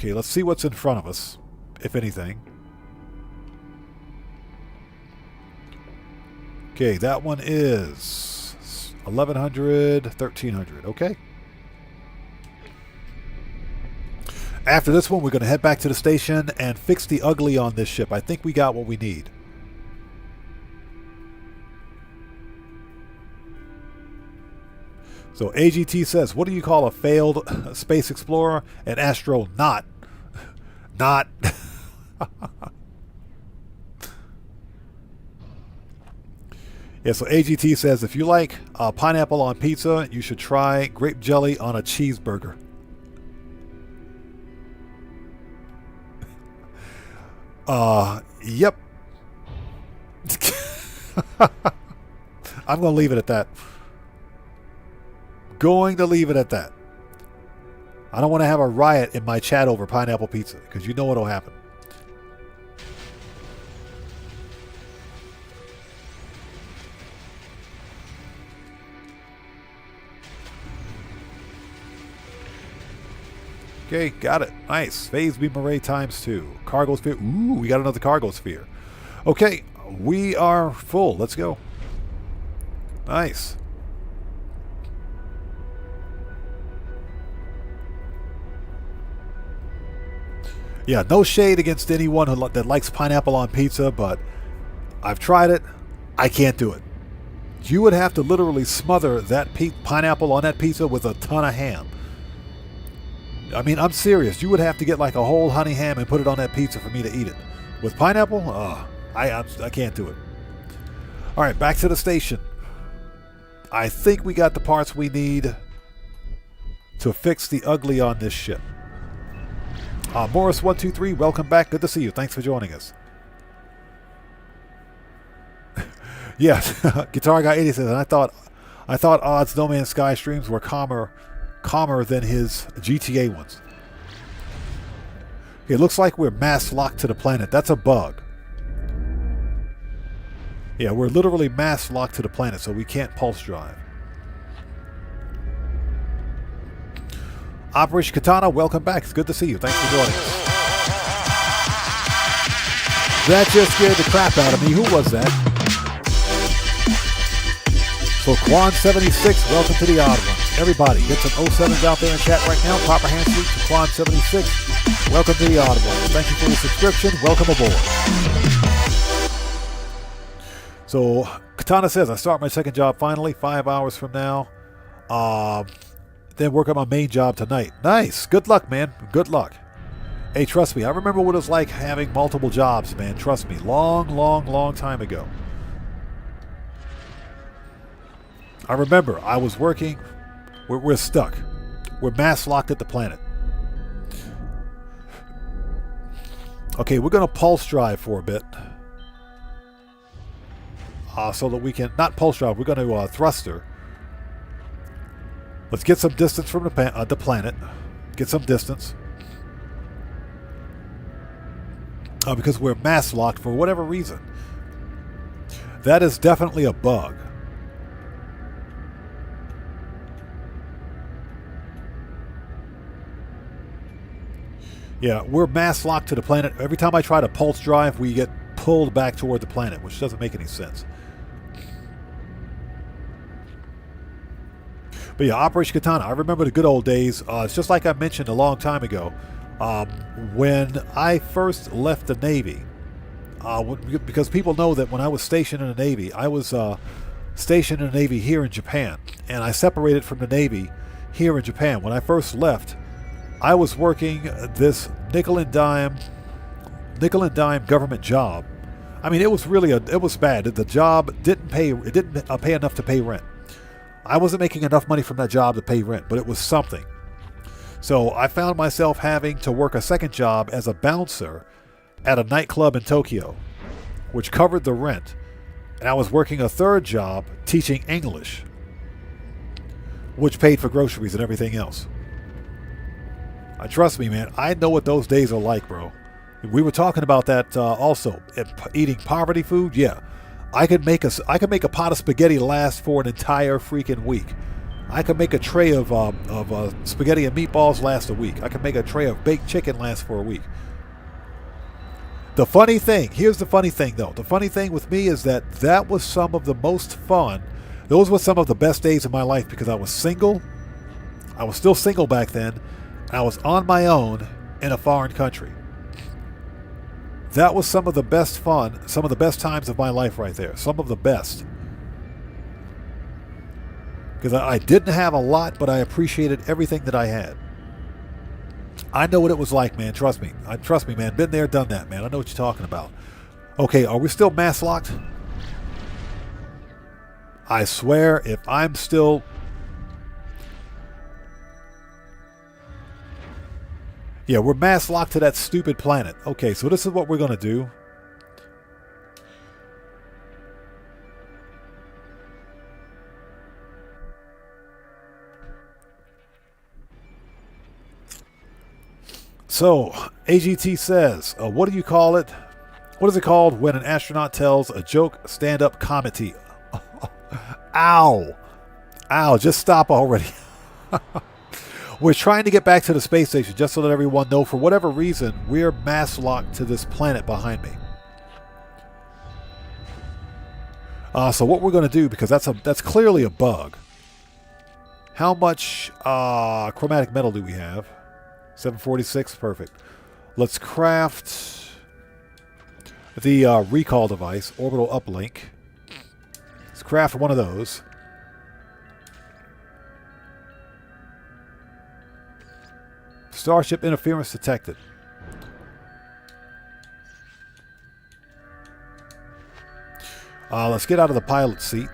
Okay, let's see what's in front of us, if anything. Okay, that one is 1100, 1300. Okay. After this one, we're going to head back to the station and fix the ugly on this ship. I think we got what we need. So AGT says, what do you call a failed space explorer? An astronaut. Not. Yeah, so AGT says, if you like pineapple on pizza, you should try grape jelly on a cheeseburger. Yep. I'm going to leave it at that. Going to leave it at that. I don't want to have a riot in my chat over pineapple pizza, because you know what'll happen. Okay, got it. Nice. Phase beam array ×2. Cargo sphere. Ooh, we got another cargo sphere. Okay, we are full. Let's go. Nice. Yeah, no shade against anyone that likes pineapple on pizza, but I've tried it. I can't do it. You would have to literally smother that pineapple on that pizza with a ton of ham. I mean, I'm serious. You would have to get like a whole honey ham and put it on that pizza for me to eat it. With pineapple, I can't do it. All right, back to the station. I think we got the parts we need to fix the ugly on this ship. Morris123, welcome back. Good to see you. Thanks for joining us. Yeah, Guitar Guy 80 says, and I thought Odd's No Man's Sky streams were calmer than his GTA ones. Okay, it looks like we're mass locked to the planet. That's a bug. Yeah, we're literally mass locked to the planet, so we can't pulse drive. Operation Katana, welcome back. It's good to see you. Thanks for joining us. That just scared the crap out of me. Who was that? So Quan76, welcome to the Odd Ones. Everybody, get some 07s out there in chat right now. Proper hand salute to Quan76. Welcome to the Odd Ones. Thank you for the subscription. Welcome aboard. So Katana says, I start my second job finally, 5 hours from now. Then work on my main job tonight. Nice. Good luck, man. Good luck. Hey, trust me, I remember what it was like having multiple jobs, man. Trust me. Long time ago. I remember I was working. We're stuck. We're mass locked at the planet. Okay, we're going to pulse drive for a bit. So that we can, not pulse drive, we're going to thruster. Let's get some distance from the planet. Get some distance. Because we're mass locked for whatever reason. That is definitely a bug. Yeah, we're mass locked to the planet. Every time I try to pulse drive, we get pulled back toward the planet, which doesn't make any sense. But yeah, Operation Katana, I remember the good old days. It's just like I mentioned a long time ago. When I first left the Navy, because people know that when I was stationed in the Navy, I was stationed in the Navy here in Japan. And I separated from the Navy here in Japan. When I first left, I was working this nickel and dime government job. I mean, it was really it was bad. The job didn't pay enough to pay rent. I wasn't making enough money from that job to pay rent, but it was something. So I found myself having to work a second job as a bouncer at a nightclub in Tokyo, which covered the rent. And I was working a third job teaching English, which paid for groceries and everything else. Trust me, man, I know what those days are like, bro. We were talking about that also. Eating poverty food, yeah. I could make a pot of spaghetti last for an entire freaking week. I could make a tray of spaghetti and meatballs last a week. I could make a tray of baked chicken last for a week. The funny thing, here's the funny thing though. The funny thing with me is that was some of the most fun. Those were some of the best days of my life because I was single. I was still single back then. I was on my own in a foreign country. That was some of the best fun, some of the best times of my life right there. Some of the best. Because I didn't have a lot, but I appreciated everything that I had. I know what it was like, man. Trust me. Trust me, man. Been there, done that, man. I know what you're talking about. Okay, are we still mass locked? I swear, if I'm still... Yeah, we're mass locked to that stupid planet. Okay, so this is what we're going to do. So, AGT says, what do you call it? What is it called when an astronaut tells a joke stand-up comedy? Ow. Ow, just stop already. We're trying to get back to the space station just so that everyone knows for whatever reason we're mass locked to this planet behind me. So what we're going to do, because that's clearly a bug. How much chromatic metal do we have? 746, perfect. Let's craft the recall device, orbital uplink. Let's craft one of those. Starship interference detected. Let's get out of the pilot seat.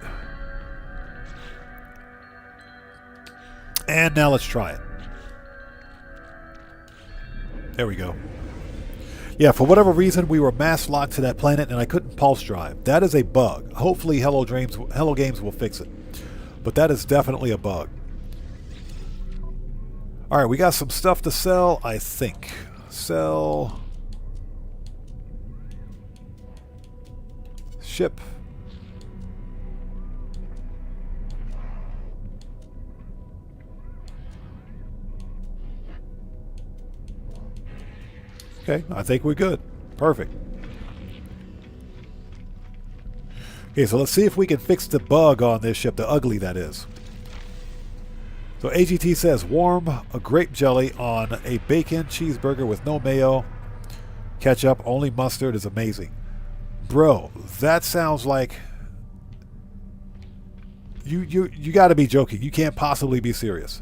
And now let's try it. There we go. Yeah, for whatever reason, we were mass locked to that planet and I couldn't pulse drive. That is a bug. Hopefully Hello Games will fix it. But that is definitely a bug. Alright, we got some stuff to sell, I think. Sell. Ship. Okay, I think we're good. Perfect. Okay, so let's see if we can fix the bug on this ship, the ugly that is. So AGT says, warm a grape jelly on a bacon cheeseburger with no mayo, ketchup, only mustard is amazing. Bro, that sounds like... You got to be joking. You can't possibly be serious.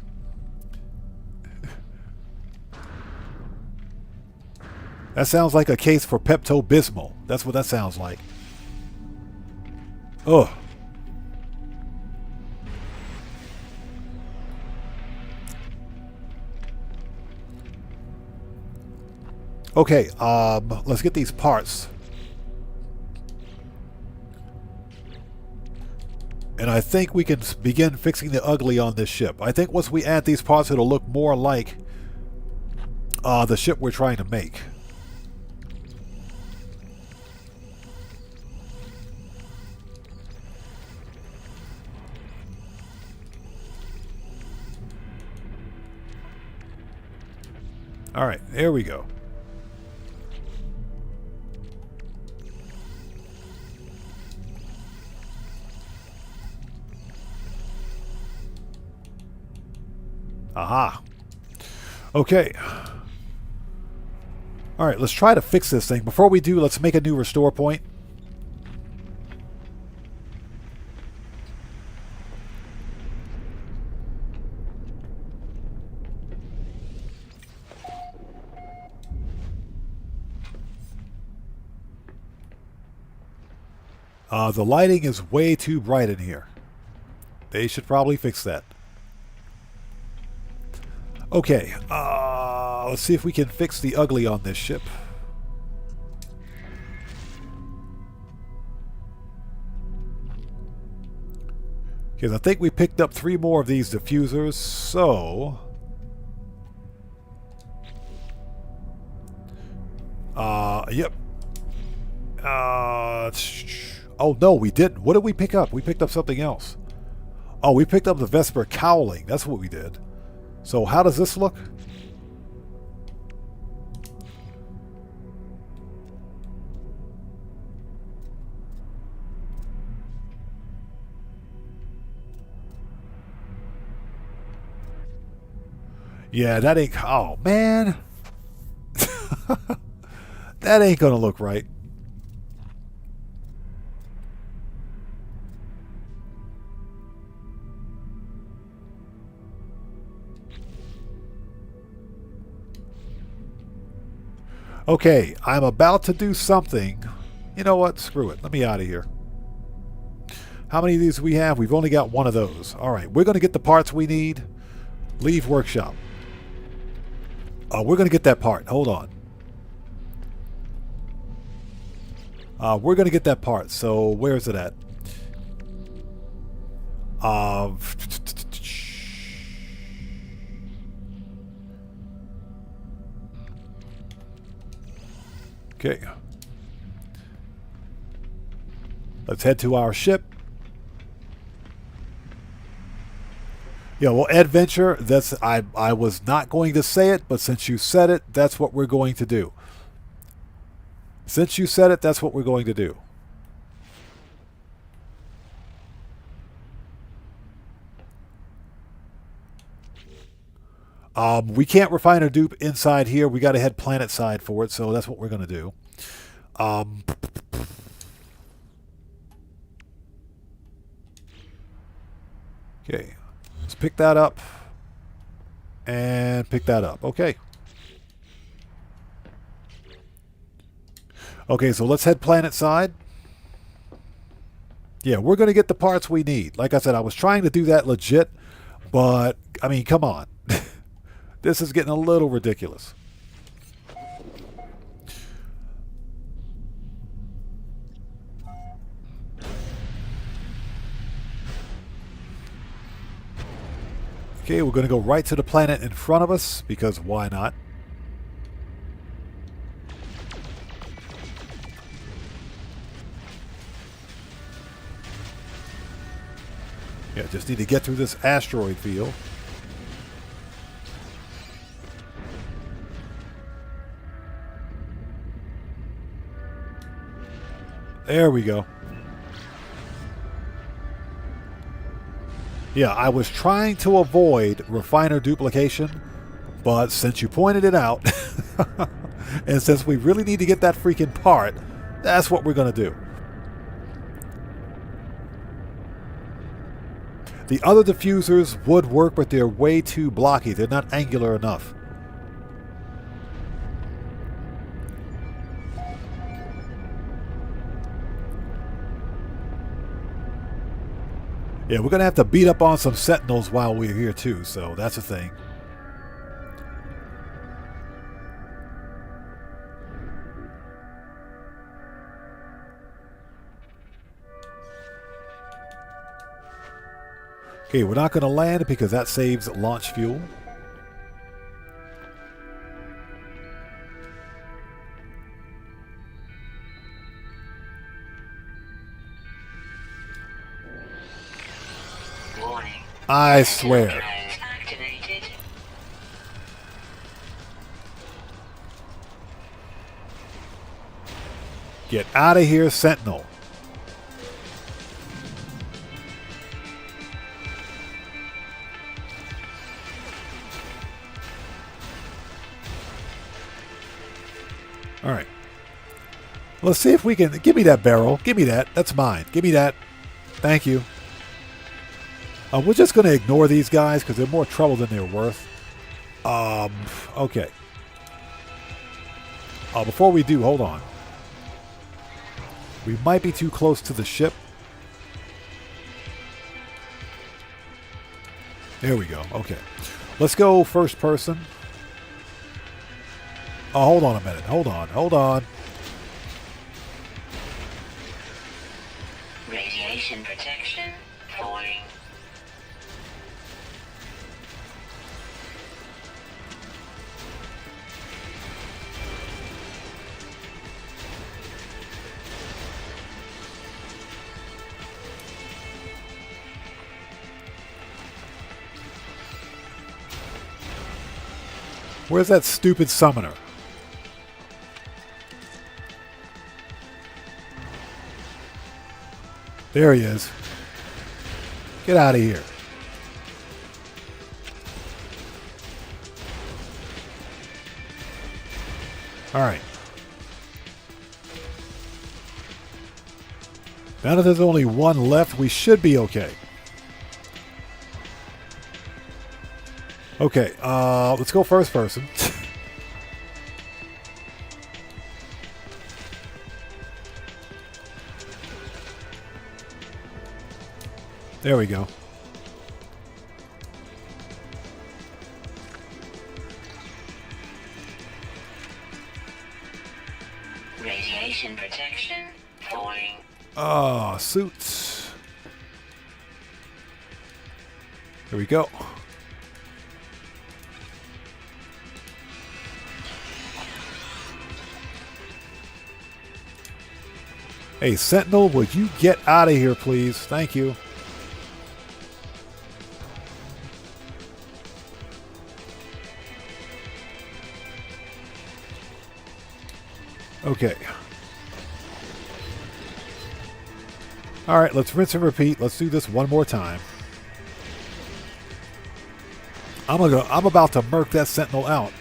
That sounds like a case for Pepto-Bismol. That's what that sounds like. Ugh. Okay, let's get these parts. And I think we can begin fixing the ugly on this ship. I think once we add these parts, it'll look more like the ship we're trying to make. All right, there we go. Aha. Okay. All right, let's try to fix this thing. Before we do, let's make a new restore point. The lighting is way too bright in here. They should probably fix that. Okay, let's see if we can fix the ugly on this ship. Because I think we picked up 3 more of these diffusers, so... yep. Oh no, we didn't. What did we pick up? We picked up something else. Oh, we picked up the Vesper Cowling. That's what we did. So how does this look? Yeah, that ain't... Oh, man. That ain't gonna look right. Okay, I'm about to do something. You know what? Screw it. Let me out of here. How many of these do we have? We've only got one of those. All right, we're going to get the parts we need. Leave workshop. We're going to get that part. Hold on. We're going to get that part. So where is it at? Okay. Let's head to our ship. Yeah, well, adventure, that's I was not going to say it, but since you said it, that's what we're going to do. Since you said it, that's what we're going to do. We can't refine or dupe inside here. We got to head planet side for it, so that's what we're going to do. Okay, let's pick that up and pick that up. Okay. Okay, so let's head planet side. Yeah, we're going to get the parts we need. Like I said, I was trying to do that legit, but, I mean, come on. This is getting a little ridiculous. Okay, we're going to go right to the planet in front of us, because why not? Yeah, just need to get through this asteroid field. There we go. Yeah, I was trying to avoid refiner duplication, but since you pointed it out, and since we really need to get that freaking part, that's what we're going to do. The other diffusers would work, but they're way too blocky. They're not angular enough. Yeah, we're going to have to beat up on some sentinels while we're here too, so that's a thing. Okay, we're not going to land because that saves launch fuel. Warning. I swear. Activated. Get out of here, Sentinel. All right. Let's see if we can... Give me that barrel. Give me that. That's mine. Give me that. Thank you. We're just going to ignore these guys because they're more trouble than they're worth. Okay. Before we do, hold on. We might be too close to the ship. There we go. Okay. Let's go first person. Oh, hold on a minute. Hold on. Hold on. Radiation protection falling. Where's that stupid summoner? There he is. Get out of here. All right. Now that there's only one left, we should be okay. Okay, let's go first person. There we go. Radiation protection falling. Ah, suits. There we go. Hey, Sentinel, would you get out of here, please? Thank you. Okay. All right, let's rinse and repeat. Let's do this one more time. I'm about to murk that Sentinel out.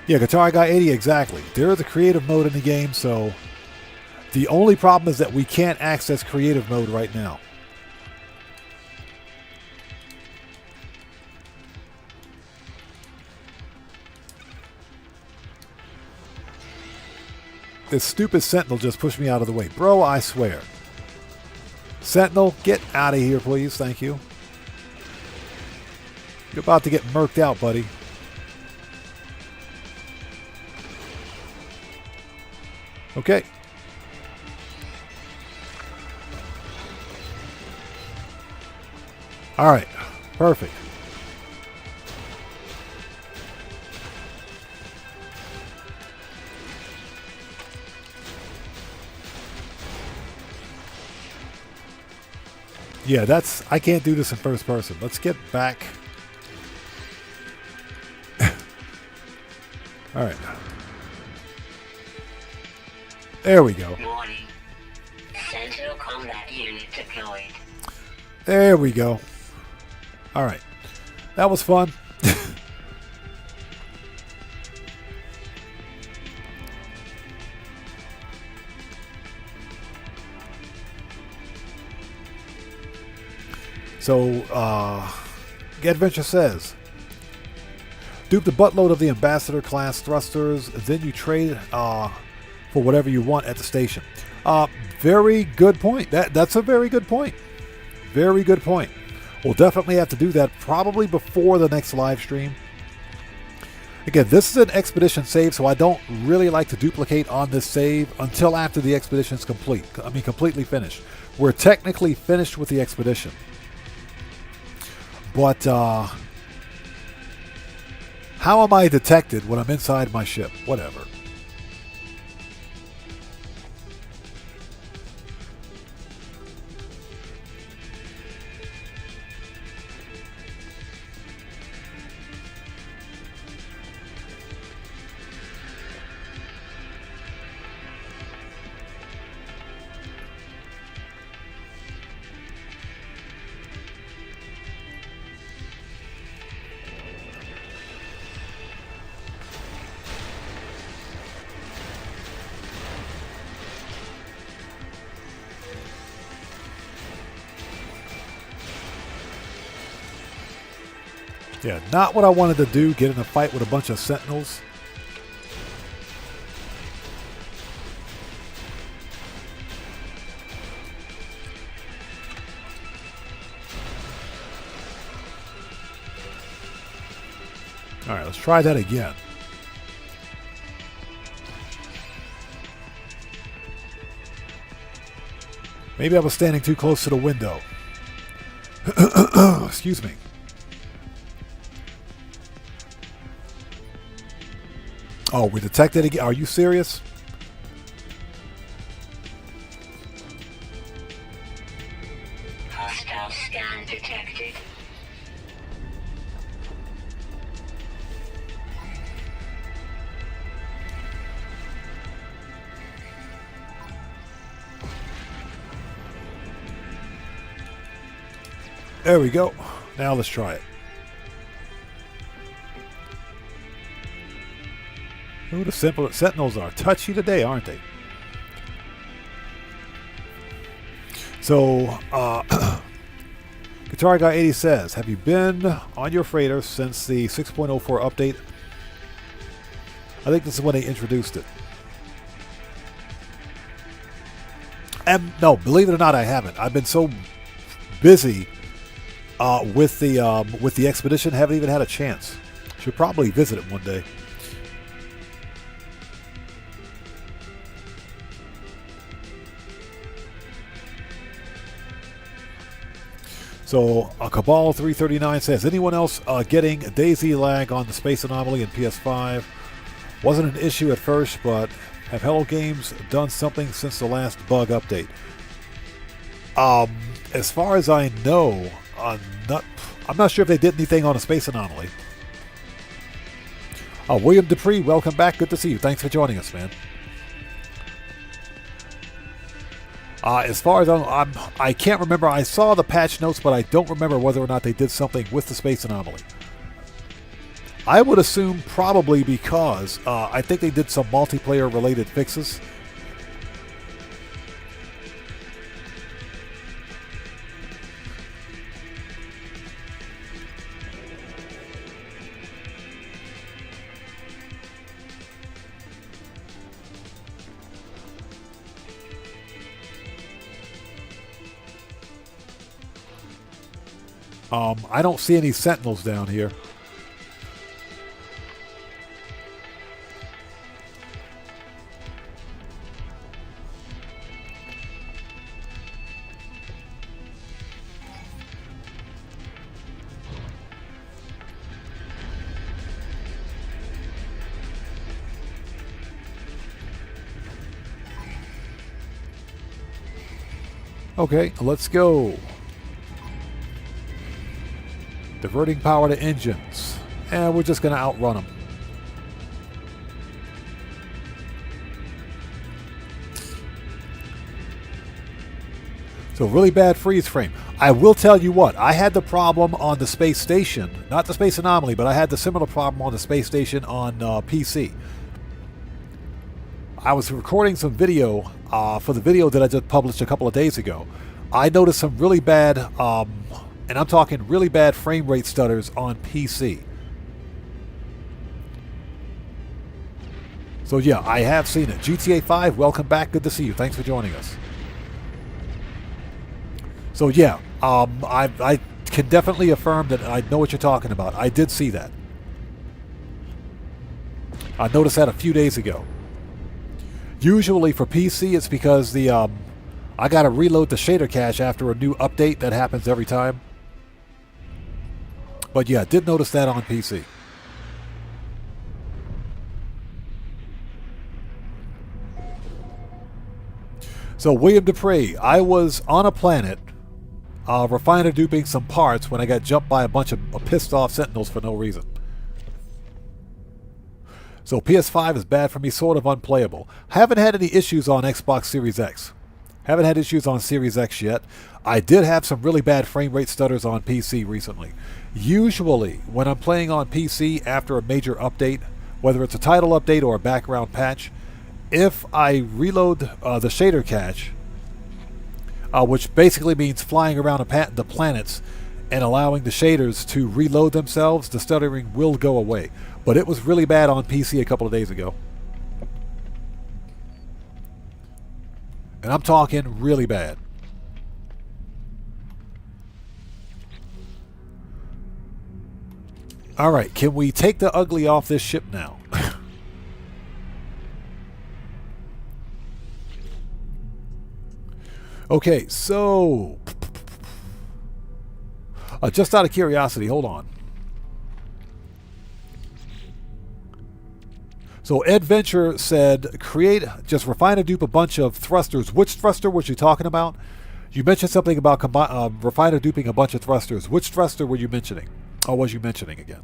Yeah, Guitar Guy 80, exactly. There is a creative mode in the game, so the only problem is that we can't access creative mode right now. This stupid Sentinel just pushed me out of the way. Bro, I swear. Sentinel, get out of here, please. Thank you. You're about to get murked out, buddy. Okay. All right. Perfect. Yeah, I can't do this in first person. Let's get back. All right. There we go. Warning. Sentinel combat unit deployed. There we go. All right. That was fun. So, Get Adventure says, dupe the buttload of the Ambassador class thrusters, then you trade for whatever you want at the station. Very good point. That's a very good point. Very good point. We'll definitely have to do that probably before the next live stream. Again, this is an expedition save, so I don't really like to duplicate on this save until after the expedition is complete. I mean, completely finished. We're technically finished with the expedition. But how am I detected when I'm inside my ship? Whatever. Yeah, not what I wanted to do, get in a fight with a bunch of Sentinels. All right, let's try that again. Maybe I was standing too close to the window. Excuse me. Oh, we detected again. Are you serious? Hostile scan detected. There we go. Now let's try it. Ooh, the simple Sentinels are touchy today, aren't they? So, Guitar Guy 80 says, have you been on your freighter since the 6.04 update? I think this is when they introduced it. And no, believe it or not, I haven't. I've been so busy with the expedition, haven't even had a chance. Should probably visit it one day. So, Cabal 339 says, anyone else getting Daisy lag on the Space Anomaly in PS5? Wasn't an issue at first, but have Hello Games done something since the last bug update? As far as I know, I'm not sure if they did anything on a Space Anomaly. William Dupree, welcome back. Good to see you. Thanks for joining us, man. As far as I can't remember. I saw the patch notes, but I don't remember whether or not they did something with the Space Anomaly. I would assume probably because I think they did some multiplayer-related fixes. I don't see any Sentinels down here. Okay, let's go. Diverting power to engines. And we're just going to outrun them. So really bad freeze frame. I will tell you what, I had the problem on the space station. Not the Space Anomaly, but I had the similar problem on the space station on PC. I was recording some video for the video that I just published a couple of days ago. I noticed some really bad... and I'm talking really bad frame rate stutters on PC. So yeah, I have seen it. GTA 5, welcome back. Good to see you. Thanks for joining us. So yeah, I can definitely affirm that I know what you're talking about. I did see that. I noticed that a few days ago. Usually for PC, it's because the I got to reload the shader cache after a new update. That happens every time. But yeah, I did notice that on PC. So William Dupree, I was on a planet refiner duping some parts when I got jumped by a bunch of pissed off Sentinels for no reason. So PS5 is bad for me, sort of unplayable. Haven't had any issues on Xbox Series X. Haven't had issues on Series X yet. I did have some really bad frame rate stutters on PC recently. Usually, when I'm playing on PC after a major update, whether it's a title update or a background patch, if I reload the shader cache, which basically means flying around the planets and allowing the shaders to reload themselves, the stuttering will go away. But it was really bad on PC a couple of days ago. And I'm talking really bad. Alright, can we take the ugly off this ship now? Okay, so... just out of curiosity, hold on. So Ed Venture said, just refine and dupe a bunch of thrusters. Which thruster was you talking about? You mentioned something about refine and duping a bunch of thrusters. Which thruster were you mentioning? Or was you mentioning again?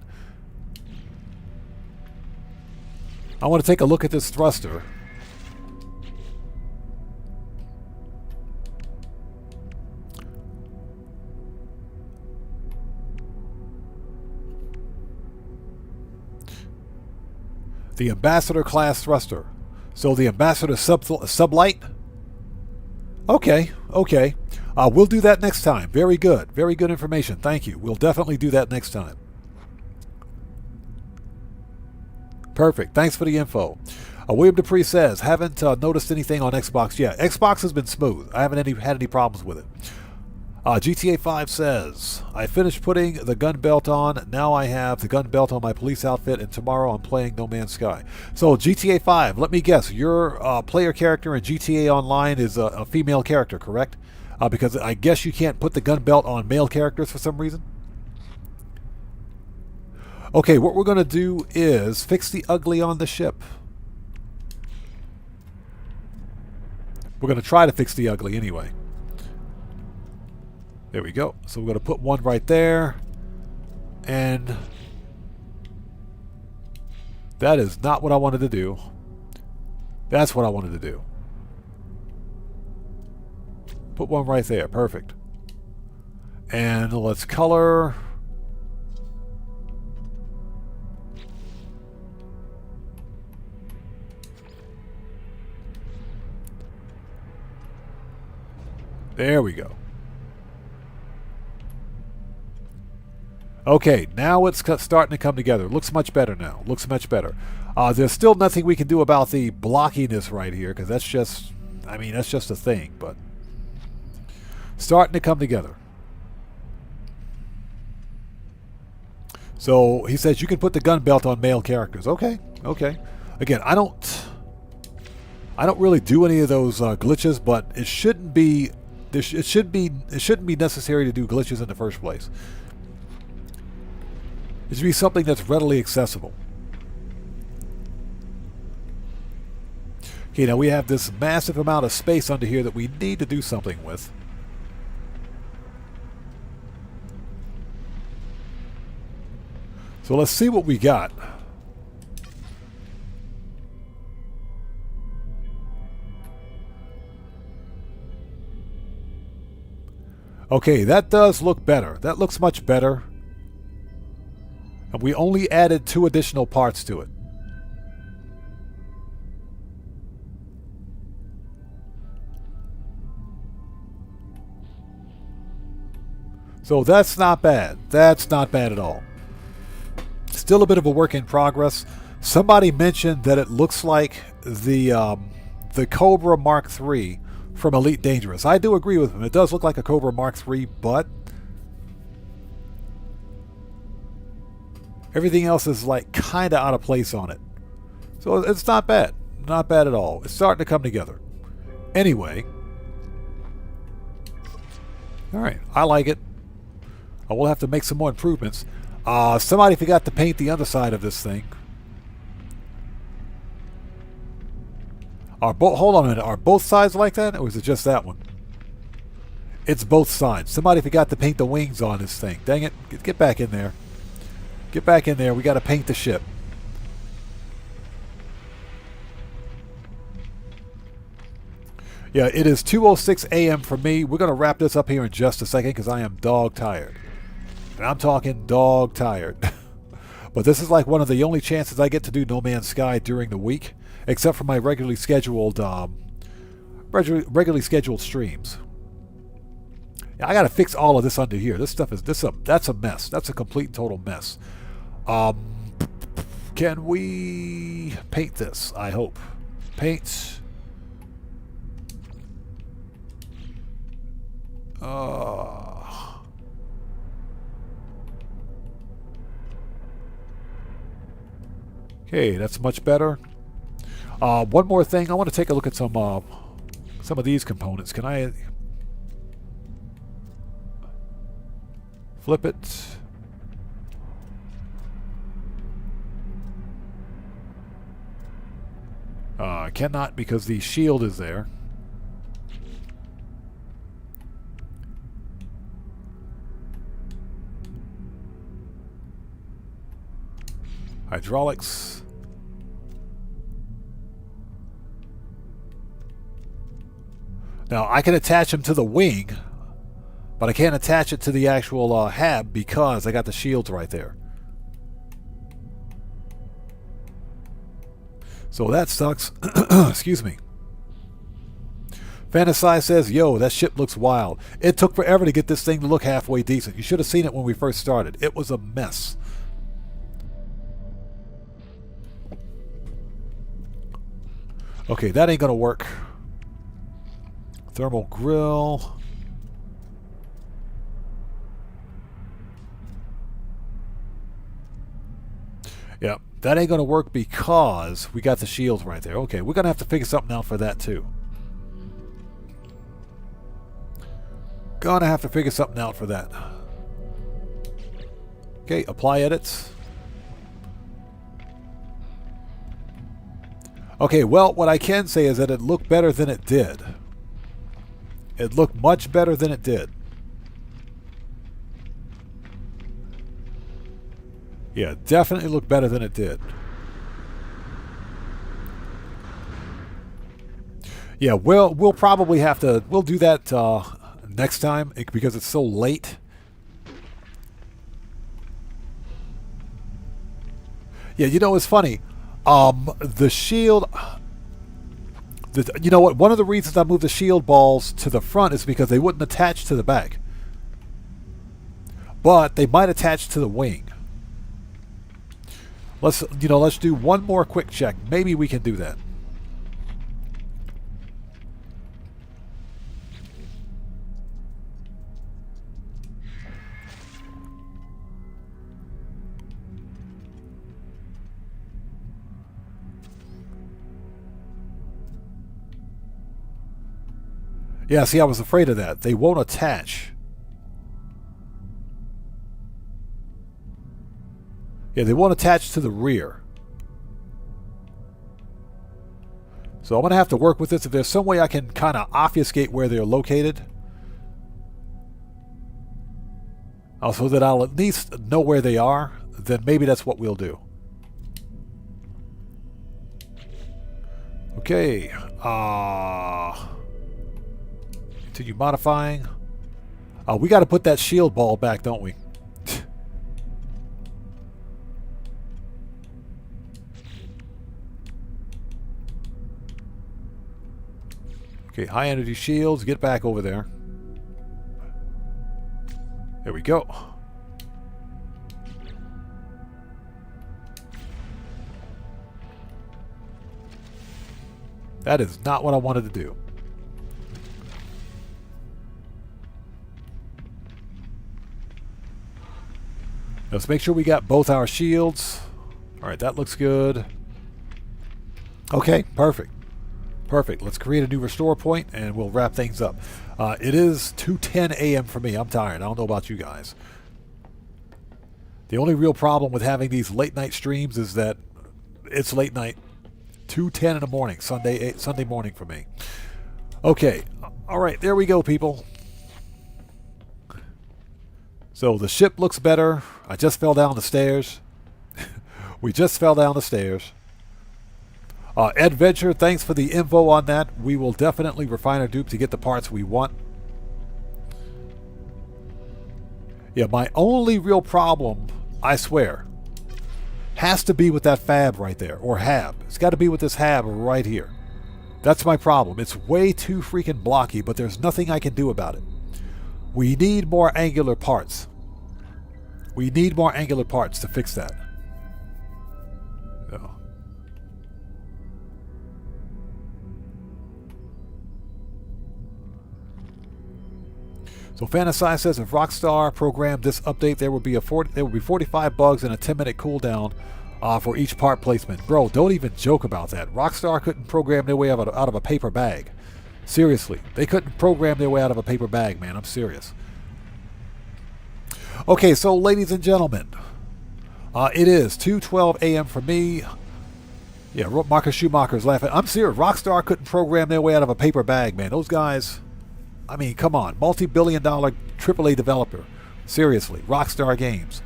I want to take a look at this thruster. The Ambassador class thruster. So the Ambassador sublight? Okay, okay. We'll do that next time. Very good. Very good information. Thank you. We'll definitely do that next time. Perfect. Thanks for the info. William Dupree says, haven't noticed anything on Xbox yet. Xbox has been smooth. I haven't had any problems with it. GTA 5 says, I finished putting the gun belt on. Now I have the gun belt on my police outfit, and tomorrow I'm playing No Man's Sky. So GTA 5, let me guess, your player character in GTA Online is a female character, correct? Because I guess you can't put the gun belt on male characters for some reason. Okay, what we're going to do is fix the ugly on the ship. We're going to try to fix the ugly anyway. There we go. So we're going to put one right there. And that is not what I wanted to do. That's what I wanted to do. Put one right there. Perfect. And let's color. There we go. Okay, now it's starting to come together. Looks much better now. Looks much better. There's still nothing we can do about the blockiness right here, because that's just, I mean, that's just a thing, but starting to come together. So he says you can put the gun belt on male characters. Okay, okay. Again, I don't really do any of those glitches, but it shouldn't be. It shouldn't be necessary to do glitches in the first place. It should be something that's readily accessible. Okay, now we have this massive amount of space under here that we need to do something with. So let's see what we got. Okay, that does look better. That looks much better. And we only added 2 additional parts to it. So that's not bad. That's not bad at all. Still a bit of a work in progress. Somebody mentioned that it looks like the Cobra Mark III from Elite Dangerous. I do agree with him. It does look like a Cobra Mark III, but everything else is like kind of out of place on it. So it's not bad. Not bad at all. It's starting to come together. Anyway. Alright, I like it. I will have to make some more improvements. Somebody forgot to paint the underside of this thing. Hold on a minute. Are both sides like that? Or is it just that one? It's both sides. Somebody forgot to paint the wings on this thing. Dang it. Get back in there. Get back in there. We got to paint the ship. Yeah, it is 2:06 a.m. for me. We're going to wrap this up here in just a second because I am dog tired. And I'm talking dog tired. But this is like one of the only chances I get to do No Man's Sky during the week, except for my regularly scheduled streams. Yeah, I got to fix all of this under here. This stuff is that's a mess. That's a complete and total mess. Can we paint this? I hope. Paint. Okay, that's much better. One more thing. I want to take a look at some of these components. Can I flip it? I cannot because the shield is there. Hydraulics. Now I can attach them to the wing, but I can't attach it to the actual hab because I got the shields right there. So that sucks. Excuse me. Fantasize says, yo, that ship looks wild. It took forever to get this thing to look halfway decent. You should have seen it when we first started. It was a mess. Okay, that ain't gonna work. Thermal grill. Yeah, that ain't gonna work because we got the shields right there. Okay, we're gonna have to figure something out for that too. Gonna have to figure something out for that. Okay, apply edits. Okay, well, what I can say is that it looked better than it did. It looked much better than it did. Yeah, definitely looked better than it did. Yeah, we'll probably have to, we'll do that next time because it's so late. Yeah, you know, it's funny. The shield, you know what, one of the reasons I moved the shield balls to the front is because they wouldn't attach to the back. But they might attach to the wing. Let's do one more quick check. Maybe we can do that. Yeah, see, I was afraid of that. They won't attach. Yeah, they won't attach to the rear. So I'm going to have to work with this. If there's some way I can kind of obfuscate where they're located, so that I'll at least know where they are, then maybe that's what we'll do. Okay. Continue modifying. We got to put that shield ball back, don't we? Okay, high energy shields, get back over there. There we go. That is not what I wanted to do. Let's make sure we got both our shields. All right, that looks good. Okay, perfect. Perfect. Let's create a new restore point and we'll wrap things up. It is 2:10 a.m. for me. I'm tired. I don't know about you guys. The only real problem with having these late night streams is that it's late night. 2:10 in the morning. Sunday morning for me. Okay. All right. There we go, people. So the ship looks better. I just fell down the stairs. We just fell down the stairs. Adventure, thanks for the info on that. We will definitely refine our dupe to get the parts we want. Yeah, my only real problem, I swear, has to be with that fab right there, or hab. It's got to be with this hab right here. That's my problem. It's way too freaking blocky, but there's nothing I can do about it. We need more angular parts. We need more angular parts to fix that. So. So Fantasize says if Rockstar programmed this update, there would be 45 bugs and a 10-minute cooldown for each part placement. Bro, don't even joke about that. Rockstar couldn't program their way out of a paper bag. Seriously, they couldn't program their way out of a paper bag, man. I'm serious. Okay, so ladies and gentlemen, it is 2:12 a.m. for me. Yeah, Marcus Schumacher's laughing. I'm serious. Rockstar couldn't program their way out of a paper bag, man. Those guys, I mean, come on. Multi-billion-dollar AAA developer. Seriously, Rockstar Games.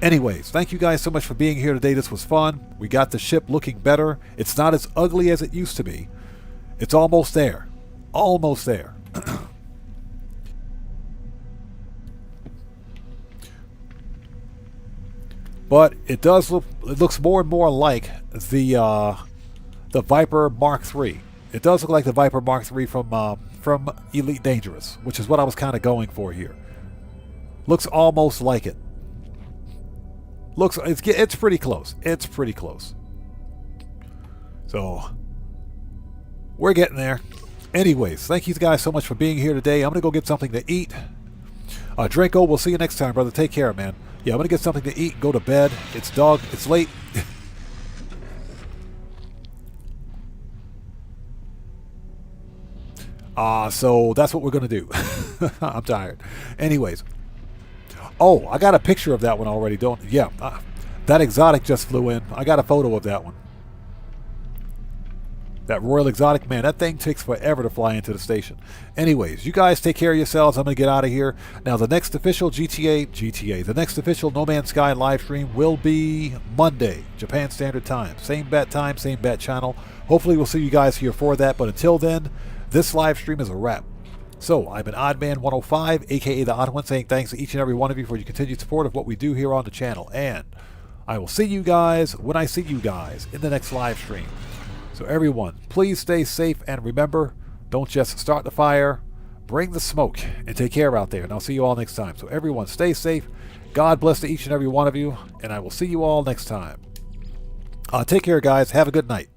Anyways, thank you guys so much for being here today. This was fun. We got the ship looking better. It's not as ugly as it used to be. It's almost there. Almost there. But it does look, it looks more and more like the the Viper Mark III. It does look like the Viper Mark III from Elite Dangerous, which is what I was kind of going for here. Looks almost like it. It's pretty close. It's pretty close. So we're getting there. Anyways, thank you guys so much for being here today. I'm gonna go get something to eat. Draco, we'll see you next time, brother. Take care, man. Yeah, I'm gonna get something to eat, go to bed. It's late. So that's what we're gonna do. I'm tired. Anyways. Oh, I got a picture of that one already. That exotic just flew in. I got a photo of that one. That Royal Exotic, man, that thing takes forever to fly into the station. Anyways, you guys take care of yourselves. I'm going to get out of here. Now, the next official the next official No Man's Sky live stream will be Monday, Japan Standard Time. Same bat time, same bat channel. Hopefully, we'll see you guys here for that. But until then, this live stream is a wrap. So, I'm an Oddman105, a.k.a. The Odd One, saying thanks to each and every one of you for your continued support of what we do here on the channel. And I will see you guys when I see you guys in the next live stream. So everyone, please stay safe, and remember, don't just start the fire, bring the smoke, and take care out there. And I'll see you all next time. So everyone, stay safe. God bless to each and every one of you, and I will see you all next time. Take care, guys. Have a good night.